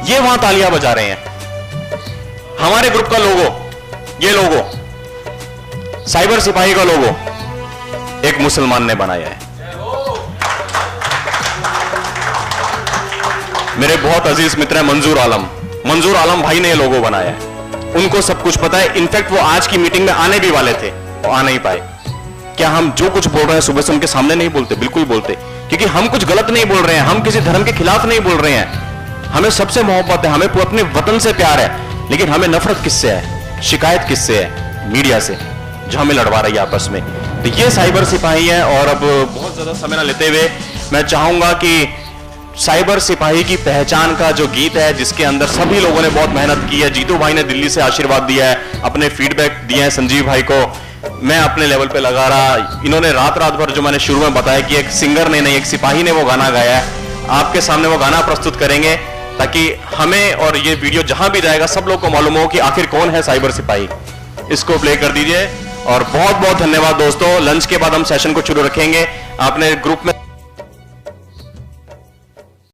ये वहां तालियां बजा रहे हैं। हमारे ग्रुप का लोगो, ये लोगो साइबर सिपाही का लोगो एक मुसलमान ने बनाया है। मेरे बहुत अजीज मित्र हैं मंजूर आलम भाई ने ये लोगो बनाया है। उनको सब कुछ पता है। इनफैक्ट वो आज की मीटिंग में आने भी वाले थे, वो आ नहीं पाए। क्या हम जो कुछ बोल रहे हैं सुबह से उनके सामने नहीं बोलते? बिल्कुल बोलते, क्योंकि हम कुछ गलत नहीं बोल रहे हैं, हम किसी धर्म के खिलाफ नहीं बोल रहे हैं। हमें सबसे मोहब्बत है, हमें अपने वतन से प्यार है, लेकिन हमें नफरत किससे है, शिकायत किससे है? मीडिया से, जो हमें लड़वा रही है आपस में। तो ये साइबर सिपाही है। और अब बहुत ज्यादा समय ना लेते हुए मैं चाहूंगा कि साइबर सिपाही की पहचान का जो गीत है, जिसके अंदर सभी लोगों ने बहुत मेहनत की है, जीतू भाई ने दिल्ली से आशीर्वाद दिया है, अपने फीडबैक दिए हैं संजीव भाई को, मैं अपने लेवल पे लगा रहा। इन्होंने रात भर, जो मैंने शुरू में बताया कि एक सिंगर ने नहीं, एक सिपाही ने वो गाना गाया है, आपके सामने वो गाना प्रस्तुत करेंगे, ताकि हमें और ये वीडियो जहां भी जाएगा सब लोग को मालूम हो कि आखिर कौन है साइबर सिपाही। इसको प्ले कर दीजिए। और बहुत बहुत धन्यवाद दोस्तों। लंच के बाद हम सेशन को शुरू रखेंगे। आपने ग्रुप में